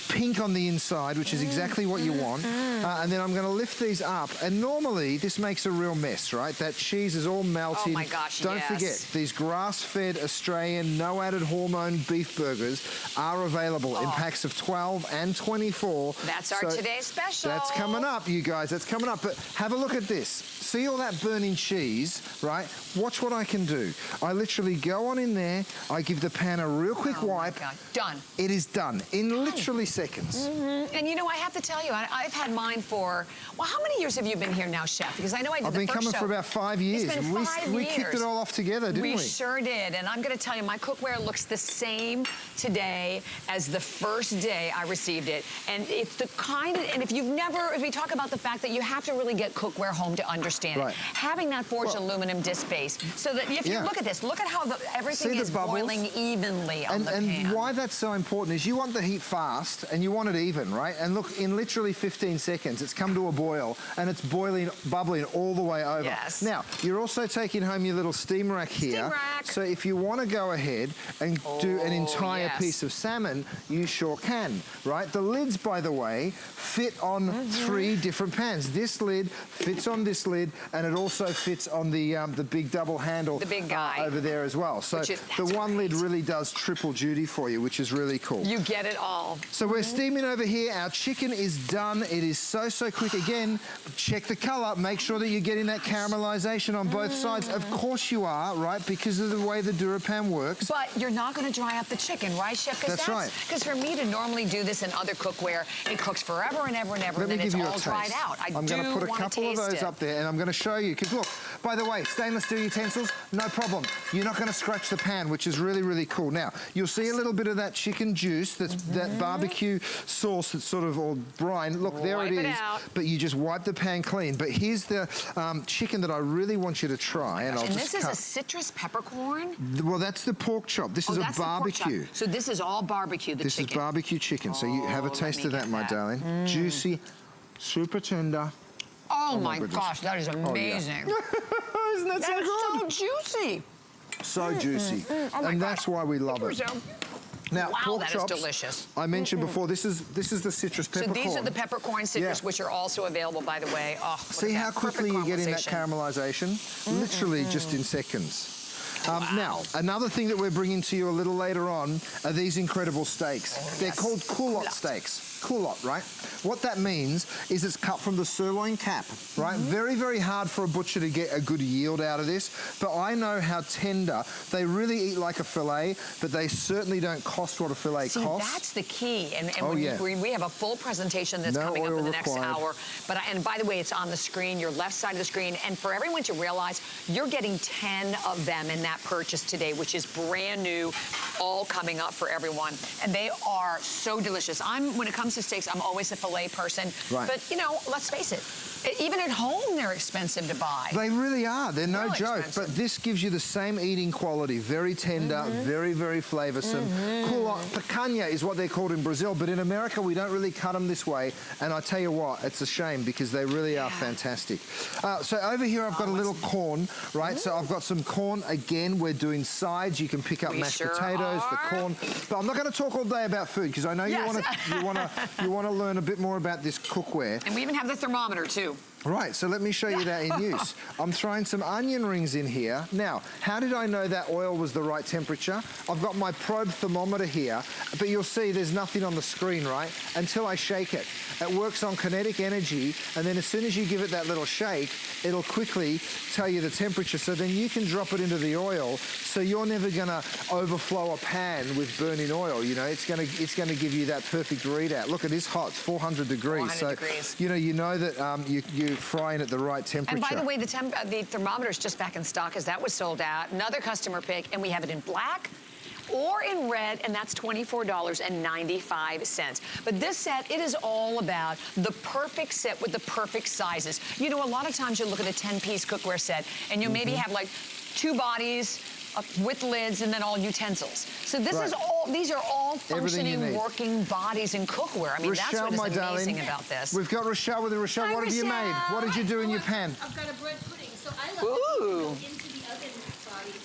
pink on the inside, which is exactly what you want. And then I'm going to lift these up, and normally this makes a real mess, right? right? That cheese is all melted. Oh my gosh, Don't yes. forget, these grass-fed Australian, no added hormone beef burgers are available in packs of 12 and 24. That's our today's special. That's coming up, you guys. That's coming up. But have a look at this. See all that burning cheese, right? Watch what I can do. I literally go on in there. I give the pan a real quick wipe. My God. Done. It is done in literally seconds. And you know, I have to tell you, I've had mine for, well, how many years have you been here now, Chef? Because I know I did I've the been first coming show. for about 5 years. It's been 5 years. We kicked it all off together, didn't we? We sure did. And I'm going to tell you, my cookware looks the same today as the first day I received it. And it's the kind of, and if we talk about the fact that you have to really get cookware home to understand it. Having that forged aluminum disc base, so that if you look at this, look at how everything is boiling evenly on the pan. And why that's so important is you want the heat fast and you want it even, right? And look, in literally 15 seconds, it's come to a boil and it's boiling, bubbling all the way over. Yes. Now, you're also taking home your little steam rack here. Steam rack. So if you want to go ahead and do an entire piece of salmon, you sure can, right? The lids, by the way, fit on 3 different pans. This lid fits on this lid, and it also fits on the big double handle, the big guy over there as well. So the one lid really does triple duty for you, which is really cool. You get it all. So we're steaming over here. Our chicken is done. It is so quick. Again, check the color. Make sure that you're getting that caramelization on both sides. Of course you are, right? Because of the way the Dura Pan works. But you're not going to dry up the chicken, right, Chef? That's right. Because for me to normally do this in other cookware, it cooks forever and ever and ever, and then it's all dried out. I'm going to put a couple of those up there, and I'm going to show you. Because look, by the way, stainless steel utensils, no problem. You're not going to scratch the pan, which is really cool. Now, you'll see a little bit of that chicken juice, that barbecue sauce that's sort of all brine. Look, there it is. But you just wipe the pan clean. But here's the chicken that I really want you to try. And this is a citrus peppercorn? Well, that's the pork chop. This is a barbecue. So this is all barbecue, the chicken. This is barbecue chicken. So you have a taste of that, my darling. Juicy, super tender. Oh my gosh, that is amazing. Oh, yeah. Isn't that so good? That is so juicy. So juicy. And that's why we love it. Now, wow, that chops, is delicious. I mentioned before, this is the citrus peppercorn. So these are the peppercorn citrus, which are also available, by the way. Oh, see how quickly you're getting that caramelization? Literally just in seconds. Now, another thing that we're bringing to you a little later on are these incredible steaks. They're called culotte steaks. Culotte, right? What that means is it's cut from the sirloin cap, right? Very hard for a butcher to get a good yield out of this, but I know how tender. They really eat like a fillet, but they certainly don't cost what a fillet costs. That's the key. And we have a full presentation that's coming up in the next hour. And by the way, it's on the screen, your left side of the screen. And for everyone to realize, you're getting 10 of them in that purchase today, which is brand new, all coming up for everyone. And they are so delicious. When it comes to steaks, I'm always a filet person. Right. But, you know, let's face it. Even at home, they're expensive to buy. They really are. They're no joke. Expensive. But this gives you the same eating quality. Very tender, very flavoursome. Culotte, picanha is what they're called in Brazil. But in America, we don't really cut them this way. And I tell you what, it's a shame because they really are fantastic. So over here, I've got a little corn, right? So I've got some corn. Again, we're doing sides. You can pick up mashed potatoes, the corn. But I'm not going to talk all day about food because I know you want to learn a bit more about this cookware. And we even have the thermometer, too. Right, so let me show you that in use. I'm throwing some onion rings in here. Now, how did I know that oil was the right temperature? I've got my probe thermometer here, but you'll see there's nothing on the screen, right? Until I shake it. It works on kinetic energy, and then as soon as you give it that little shake, it'll quickly tell you the temperature, so then you can drop it into the oil, so you're never gonna overflow a pan with burning oil, you know? It's gonna give you that perfect readout. Look, it is hot, it's 400 degrees. 400 degrees. You know that you're frying at the right temperature. And by the way, the thermometer is just back in stock because that was sold out. Another customer pick, and we have it in black or in red, and that's $24.95. But this set, it is all about the perfect set with the perfect sizes. You know, a lot of times you look at a 10-piece cookware set, and you maybe have like 2 bodies with lids and then all utensils. So this is these are all functioning, working bodies in cookware. I mean, Rochelle, that's what is amazing darling, about this. We've got Rochelle with it. Rochelle, Hi, what have you made? What did you do in your pan? I've got a bread pudding, so I love it. Into the oven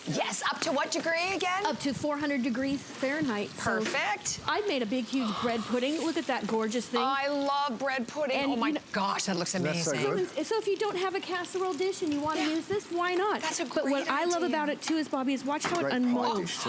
Yes, up to what degree again? Up to 400 degrees Fahrenheit. Perfect. So I made a big, huge bread pudding. Look at that gorgeous thing. I love bread pudding. And oh my gosh, that looks amazing. So if you don't have a casserole dish and you want to use this, why not? That's a great But what I love about it too is, Bobby, is watch how it unmolds.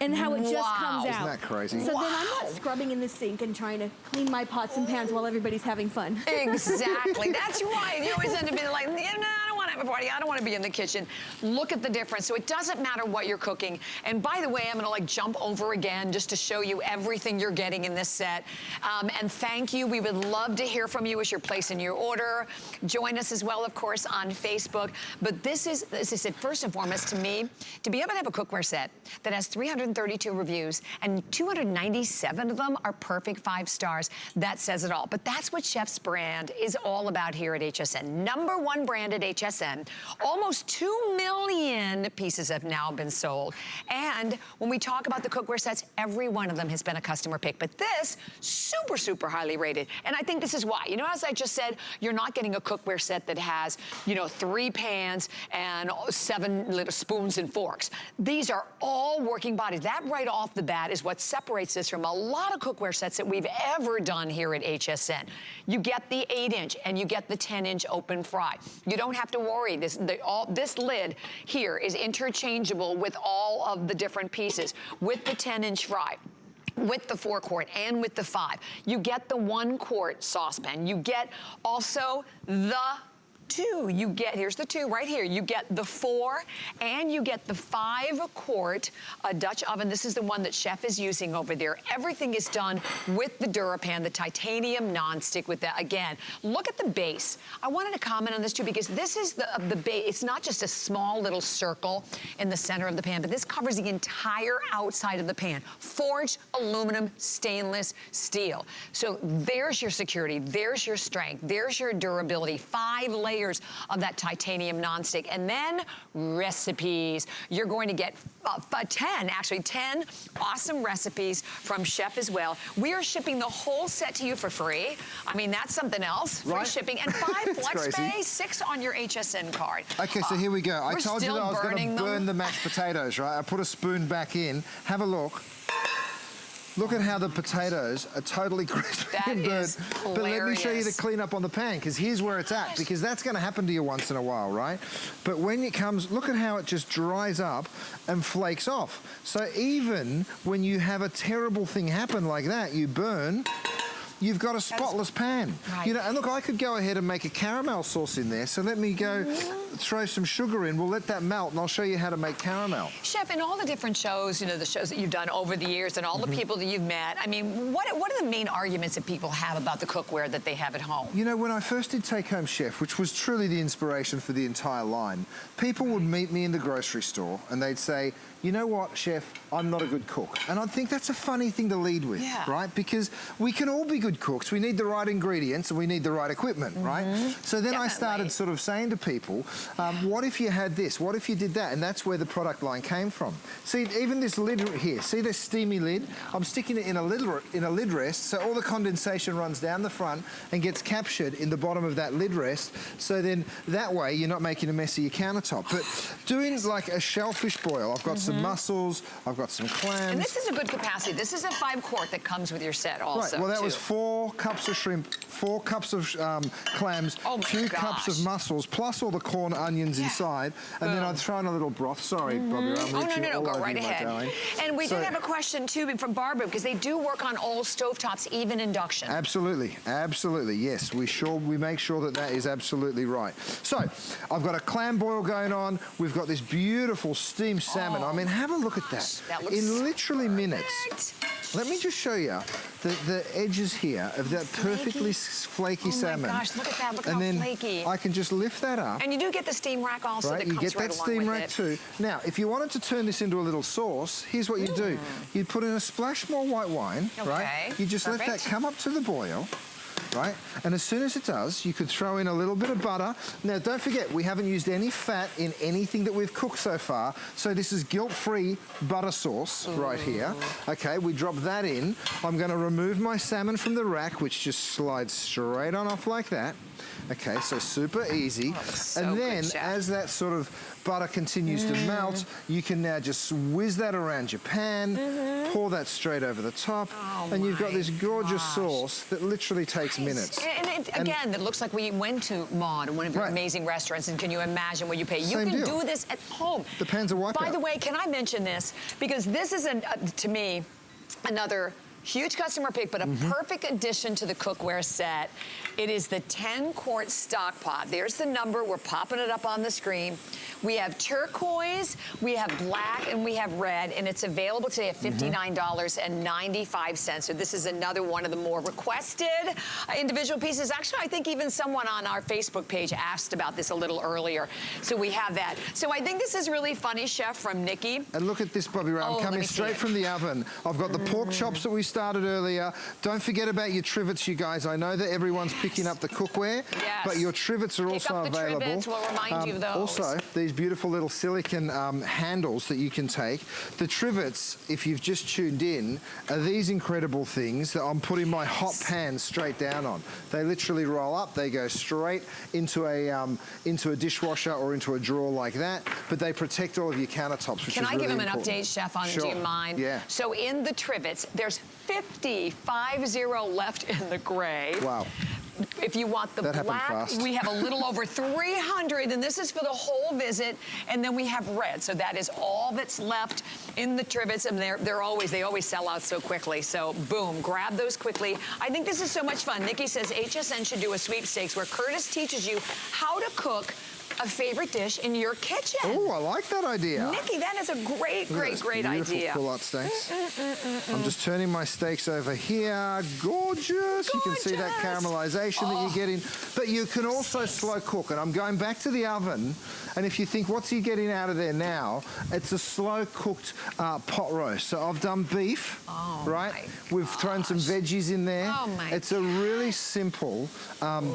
And how it just comes out. Isn't that crazy? So then I'm not scrubbing in the sink and trying to clean my pots and pans while everybody's having fun. Exactly. That's right. You always end up being like, no, I don't want to have a party. I don't want to be in the kitchen. Look at the difference. So it doesn't matter what you're cooking. And by the way, I'm going to like jump over again just to show you everything you're getting in this set. And thank you. We would love to hear from you as you're placing your order. Join us as well, of course, on Facebook. But this is, as I said, first and foremost to me, to be able to have a cookware set that has 332 reviews, and 297 of them are perfect 5 stars. That says it all. But that's what Chef's brand is all about here at HSN. #1 brand at HSN. Almost 2 million pieces have now been sold. And when we talk about the cookware sets, every one of them has been a customer pick. But this, super, super highly rated. And I think this is why. You know, as I just said, you're not getting a cookware set that has, you know, 3 pans and 7 little spoons and forks. These are all working bodies. That right off the bat is what separates this from a lot of cookware sets that we've ever done here at HSN. You get the 8-inch and you get the 10-inch open fry. You don't have to worry. This lid here is interchangeable with all of the different pieces, with the 10-inch fry, with the 4-quart and with the 5. You get the 1-quart saucepan. You get also the 2. You get, here's the 2 right here. You get the 4 and you get the 5-quart Dutch oven. This is the one that Chef is using over there. Everything is done with the Dura Pan, the titanium nonstick with that. Again, look at the base. I wanted to comment on this too because this is the base. It's not just a small little circle in the center of the pan, but this covers the entire outside of the pan. Forged aluminum stainless steel. So there's your security. There's your strength. There's your durability. 5 layers of that titanium nonstick. And then recipes. You're going to get 10 awesome recipes from Chef as well. We are shipping the whole set to you for free. I mean, that's something else. Free shipping. And 5 flex pay, 6 on your HSN card. Okay, so here we go. I told you that I was going to burn the mashed potatoes, right? I put a spoon back in. Have a look. Look at how the potatoes are totally crispy and burnt. But let me show you the cleanup on the pan, because here's where it's at, because that's going to happen to you once in a while, right? But when it comes, look at how it just dries up and flakes off. So even when you have a terrible thing happen like that, you burn, you've got a spotless pan. Right. You know, and look, I could go ahead and make a caramel sauce in there, so let me go throw some sugar in. We'll let that melt, and I'll show you how to make caramel. Chef, in all the different shows, you know, the shows that you've done over the years and all the people that you've met, I mean, what are the main arguments that people have about the cookware that they have at home? You know, when I first did Take Home Chef, which was truly the inspiration for the entire line, people would meet me in the grocery store and they'd say, you know what, Chef, I'm not a good cook. And I think that's a funny thing to lead with, right? Because we can all be good cooks. We need the right ingredients and we need the right equipment, right? So then I started sort of saying to people, what if you had this? What if you did that? And that's where the product line came from. See, even this lid here, see this steamy lid? I'm sticking it in a lid rest, so all the condensation runs down the front and gets captured in the bottom of that lid rest. So then that way you're not making a mess of your countertop. But doing like a shellfish boil, I've got some mussels, I've got some clams. And this is a good capacity. This is a 5-quart that comes with your set also. Right, well that was 4 cups of shrimp, 4 cups of clams, 2 cups of mussels, plus all the corn, onions inside, and then I'd throw in a little broth. Sorry, Bobby, I'm no, go right ahead. And we did have a question too from Barbara, because they do work on all stovetops, even induction. Absolutely, absolutely, yes. We make sure that that is absolutely right. So, I've got a clam boil going on. We've got this beautiful steamed salmon. I mean, have a look at that. In literally minutes. Let me just show you the edges here of that perfectly flaky salmon. Oh my gosh, look at that, look how flaky. I can just lift that up. And you do get the steam rack also that comes you get that steam rack too. Now, if you wanted to turn this into a little sauce, here's what you do. You put in a splash more white wine, right? You just let that come up to the boil. Right? And as soon as it does, you could throw in a little bit of butter. Now, don't forget, we haven't used any fat in anything that we've cooked so far, so this is guilt-free butter sauce right here. Okay, we drop that in. I'm going to remove my salmon from the rack, which just slides straight on off like that. Okay, so super easy. So and then, good, as that sort of butter continues to melt. You can now just whiz that around your pan, pour that straight over the top, and you've got this gorgeous sauce that literally takes minutes. And again, it looks like we went to Maud, one of your amazing restaurants, and can you imagine what you pay? You can do this at home. The pan's a wipeout. By the way, can I mention this? Because this is, to me, another huge customer pick, but a perfect addition to the cookware set. It is the 10-quart Stockpot. There's the number. We're popping it up on the screen. We have turquoise, we have black, and we have red, and it's available today at $59.95. So this is another one of the more requested individual pieces. Actually, I think even someone on our Facebook page asked about this a little earlier. So we have that. So I think this is really funny, Chef, from Nikki. And look at this, Bobby Ray. I'm coming straight from the oven. I've got the pork chops that we started earlier. Don't forget about your Trivets, you guys. I know that everyone's picking up the cookware, but your Trivets are also available. Trivets. We'll remind you of those. Also, these beautiful little silicone handles that you can take. The Trivets, if you've just tuned in, are these incredible things that I'm putting my hot pan straight down on. They literally roll up. They go straight into a dishwasher or into a drawer like that, but they protect all of your countertops, which is really important. Can I give them an update, Chef, on do you mind? Yeah. So in the Trivets, there's 50 left in the gray. Wow. If you want the black, we have a little over 300, and this is for the whole visit. And then we have red, so that is all that's left in the Trivets, and they always sell out so quickly. So boom, grab those quickly. I think this is so much fun. Nikki says HSN should do a sweepstakes where Curtis teaches you how to cook a favorite dish in your kitchen. Oh, I like that idea. Nikki, that is a great idea. Beautiful pull-out steaks. I'm just turning my steaks over here. Gorgeous. You can see that caramelization that you're getting. But you can also slow cook. And I'm going back to the oven. And if you think, what's he getting out of there now? It's a slow-cooked pot roast. So I've done beef, right? We've thrown some veggies in there. It's a really simple,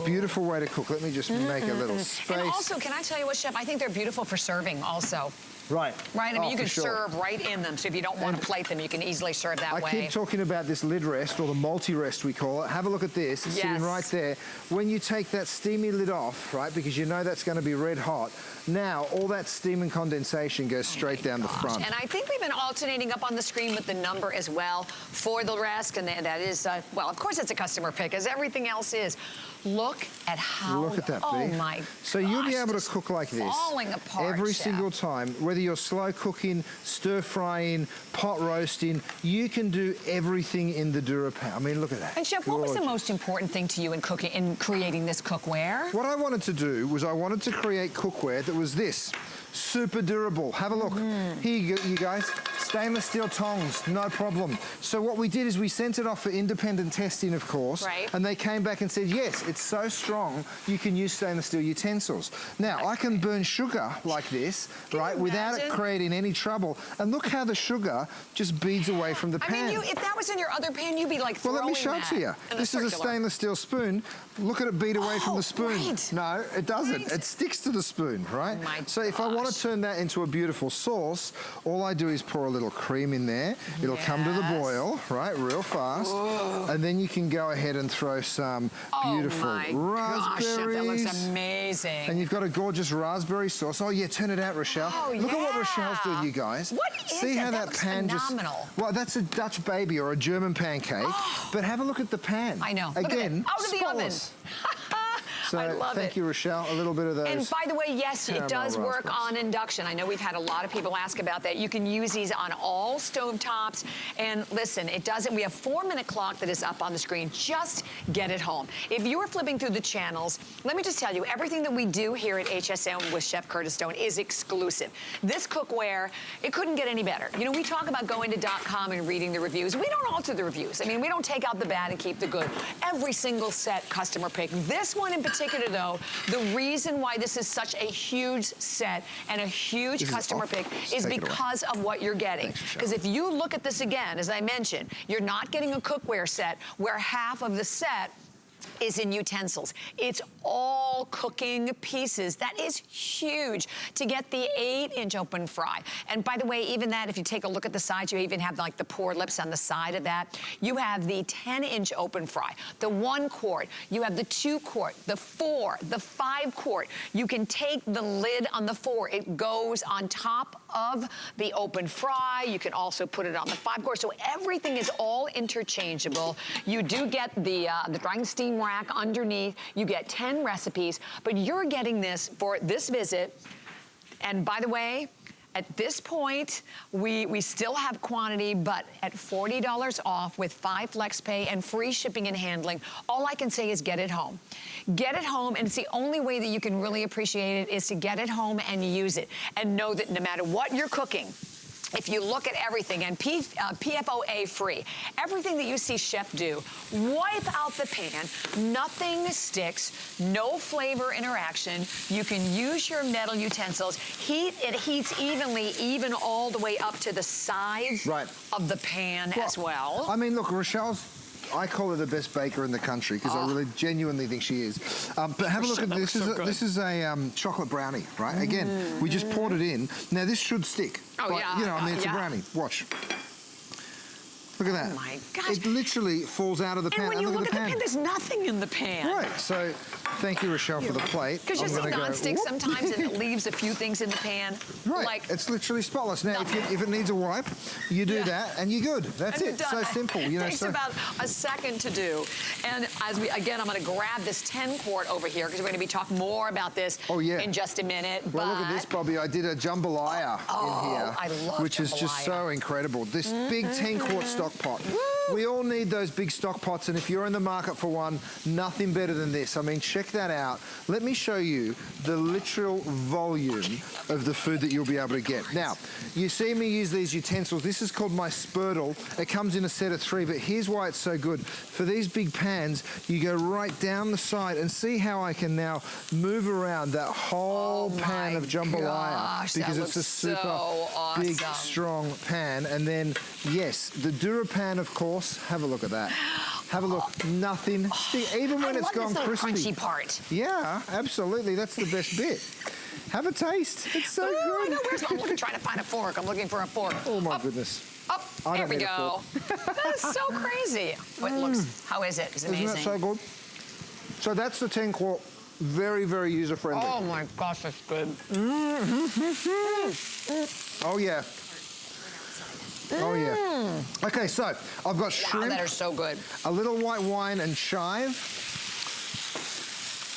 beautiful way to cook. Let me just make a little space. And also, can I tell you what, Chef? I think they're beautiful for serving also. Right. Right? I mean, you can serve right in them. So if you don't want to plate them, you can easily serve that way. I keep talking about this lid rest, or the multi-rest we call it. Have a look at this. It's sitting right there. When you take that steamy lid off, right, because you know that's going to be red hot, now all that steam and condensation goes straight down the front. And I think we've been alternating up on the screen with the number as well for the rest. And that is, well, of course it's a customer pick, as everything else is. Look at how... Look at that beef. Oh, my gosh. So you'll be able to cook like this falling apart, every Chef. single time. Whether you're slow cooking, stir frying, pot roasting, you can do everything in the Dura Pan. I mean, look at that. And Chef, what was the most important thing to you in cooking, in creating this cookware? What I wanted to do was I wanted to create cookware that was this. Super durable. Have a look. Here you go, you guys. Stainless steel tongs, no problem. So what we did is we sent it off for independent testing, of course, and they came back and said, yes, it's so strong, you can use stainless steel utensils. Now, I can burn sugar like this, right, without it creating any trouble. And look how the sugar just beads away from the pan. I mean, if that was in your other pan, you'd be like throwing Well, let me show it to you. This is a stainless steel spoon. Look at it bead away from the spoon. No, it doesn't. It sticks to the spoon, right? So if I want to turn that into a beautiful sauce, all I do is pour a little cream in there. It'll come to the boil, right, real fast. And then you can go ahead and throw some beautiful raspberries. That looks amazing. And you've got a gorgeous raspberry sauce. Oh, yeah, turn it out, Rochelle. Look at what Rochelle's doing, you guys. What is See how that looks pan phenomenal. Well, that's a Dutch baby or a German pancake. But have a look at the pan. I know. Again, out of the oven. So I love thank you, Rochelle. A little bit of those. And by the way, yes, it does work on induction. I know we've had a lot of people ask about that. You can use these on all stove tops. And listen, it doesn't. We have a 4-minute clock that is up on the screen. Just get it home. If you are flipping through the channels, let me just tell you, everything that we do here at HSN with Chef Curtis Stone is exclusive. This cookware, it couldn't get any better. You know, we talk about going to .com and reading the reviews. We don't alter the reviews. I mean, we don't take out the bad and keep the good. Every single set customer pick. This one in particular, though, the reason why this is such a huge set and a huge customer pick is because of what you're getting. Because if you look at this again, as I mentioned, you're not getting a cookware set where half of the set is in utensils. It's all cooking pieces. That is huge to get the 8-inch open fry. And by the way, even that, if you take a look at the sides, you even have like the pour lips on the side of that. You have the 10-inch open fry, the 1 quart, you have the 2 quart, the 4, the 5 quart. You can take the lid on the 4. It goes on top of the open fry. You can also put it on the 5 quart. So everything is all interchangeable. You do get the drying steam rack underneath. You get 10 recipes, but you're getting this for this visit. And by the way, at this point, we still have quantity, but at $40 off with 5 flex pay and free shipping and handling, all I can say is get it home. Get it home, and it's the only way that you can really appreciate it is to get it home and use it. And know that no matter what you're cooking, if you look at everything, and PFOA free, everything that you see chef do, wipe out the pan, nothing sticks, no flavor interaction. You can use your metal utensils. It heats evenly, even all the way up to the sides of the pan as well. I mean, look, Rochelle's, I call her the best baker in the country because I really genuinely think she is. But have a look at this. This is a chocolate brownie, right? Again, we just poured it in. Now this should stick. Oh, but, yeah. You know, I mean, it's a brownie. Watch. Look at that. Oh my gosh. It literally falls out of the pan. And when you look at the pan, there's nothing in the pan. Right. So thank you, Rochelle, for the plate. Because you see nonstick sometimes and it leaves a few things in the pan. Right. Like, it's literally spotless. Now, if it needs a wipe, you do that and you're good. That's it. So simple. You know, it takes about a second to do. And as again, I'm going to grab this 10 quart over here because we're going to be talking more about this in just a minute. Well, look at this, Bobby. I did a jambalaya in here, I love which is just so incredible. This big 10 quart stock pot. We all need those big stock pots, and if you're in the market for one, nothing better than this. I mean, check that out. Let me show you the literal volume of the food that you'll be able to get. Now, you see me use these utensils. This is called my spurtle. It comes in a set of 3, but here's why it's so good. For these big pans, you go right down the side and see how I can now move around that whole pan of jambalaya because it's a super big, strong pan. And then, yes, the Dura Pan, of course. Have a look at that. Have a look. Nothing. Even when it's gone crispy. Crunchy part. Yeah, absolutely. That's the best bit. Have a taste. It's so good. I know. I'm trying to find a fork. I'm looking for a fork. Oh my goodness. There we go. That is so crazy. It looks. How is it? It's amazing. Isn't that so good? So that's the 10 quart. Very, very user friendly. Oh my gosh, that's good. Oh yeah. Oh yeah. Okay, so I've got shrimp. That are so good. A little white wine and chive.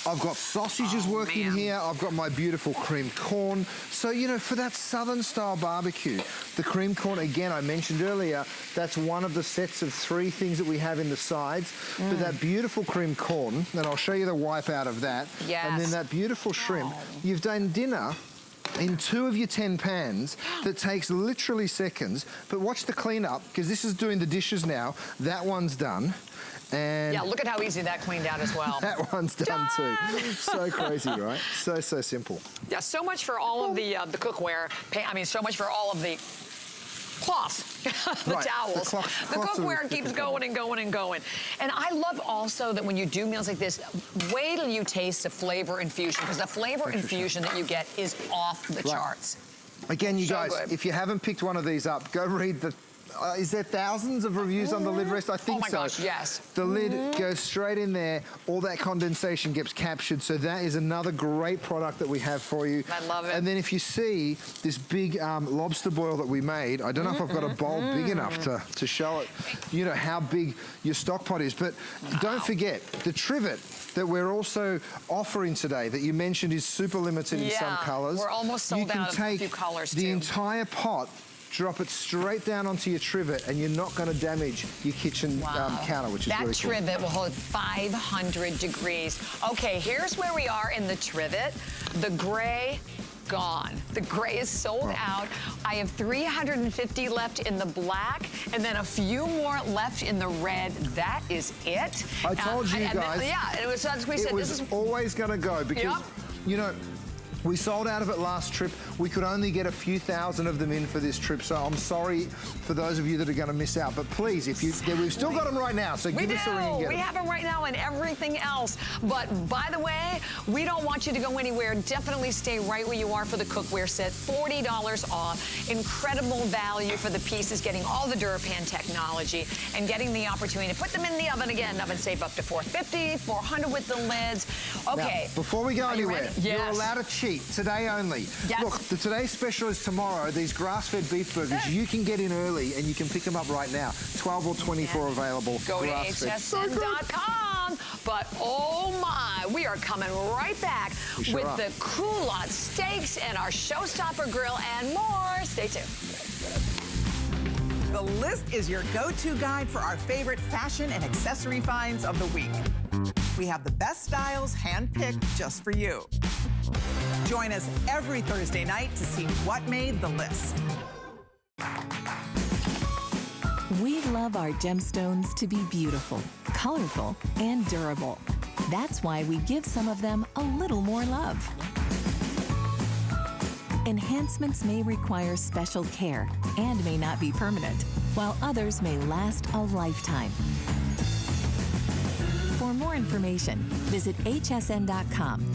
I've got sausages working here. I've got my beautiful creamed corn. So, you know, for that southern style barbecue, the creamed corn, again, I mentioned earlier, that's one of the sets of 3 things that we have in the sides. But that beautiful creamed corn, and I'll show you the wipe out of that. Yes. And then that beautiful shrimp. You've done dinner in 2 of your 10 pans that takes literally seconds. But watch the cleanup, because this is doing the dishes now. That one's done. And yeah, look at how easy that cleaned out as well. That one's done too. So crazy, right? So simple. Yeah, so much for all of the cookware. I mean, so much for all of the cloths, the towels. The cookware keeps going and going and going. And I love also that when you do meals like this, wait till you taste the flavor infusion, because the flavor infusion that you get is off the charts. Again, you guys, if you haven't picked one of these up, go read the... is there thousands of reviews on the lid rest? I think so. Oh my gosh, yes. The lid goes straight in there. All that condensation gets captured. So that is another great product that we have for you. I love it. And then if you see this big lobster boil that we made, I don't know if I've got a bowl big enough to show it, you know, how big your stock pot is. But don't forget, the trivet that we're also offering today that you mentioned is super limited in some colors. We're almost sold out of a few colors too. The entire pot, drop it straight down onto your trivet, and you're not going to damage your kitchen counter, which is really cool. That trivet will hold 500 degrees. Okay, here's where we are in the trivet. The gray, gone. The gray is sold out. I have 350 left in the black, and then a few more left in the red. That is it. I told you guys. It was, as we said, it was always going to go because, you know, We sold out of it last trip. We could only get a few thousand of them in for this trip, so I'm sorry for those of you that are going to miss out. But please, if you, we've still got them right now, so give us a ring and get them. We have them right now and everything else. But by the way, we don't want you to go anywhere. Definitely stay right where you are for the cookware set. $40 off. Incredible value for the pieces, getting all the Dura Pan technology and getting the opportunity to put them in the oven again. Oven safe up to $450, $400 with the lids. Okay. Now, before we go anywhere, you're yes. allowed to cheat today only. Yes. Look, the today's special is tomorrow. These grass-fed beef burgers, you can get in early and you can pick them up right now. 12 or 24 available. Go to HSN.com. But oh my, we are coming right back with the Culotte steaks and our showstopper grill and more. Stay tuned. The List is your go-to guide for our favorite fashion and accessory finds of the week. We have the best styles hand-picked just for you. Join us every Thursday night to see what made the list. We love our gemstones to be beautiful, colorful, and durable. That's why we give some of them a little more love. Enhancements may require special care and may not be permanent, while others may last a lifetime. For more information, visit hsn.com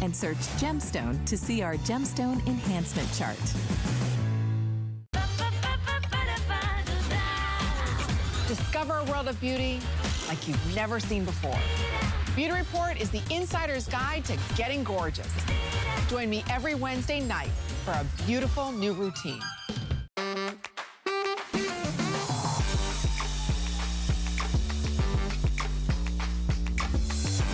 and search gemstone to see our gemstone enhancement chart. Discover a world of beauty like you've never seen before. Beauty Report is the insider's guide to getting gorgeous. Join me every Wednesday night for a beautiful new routine.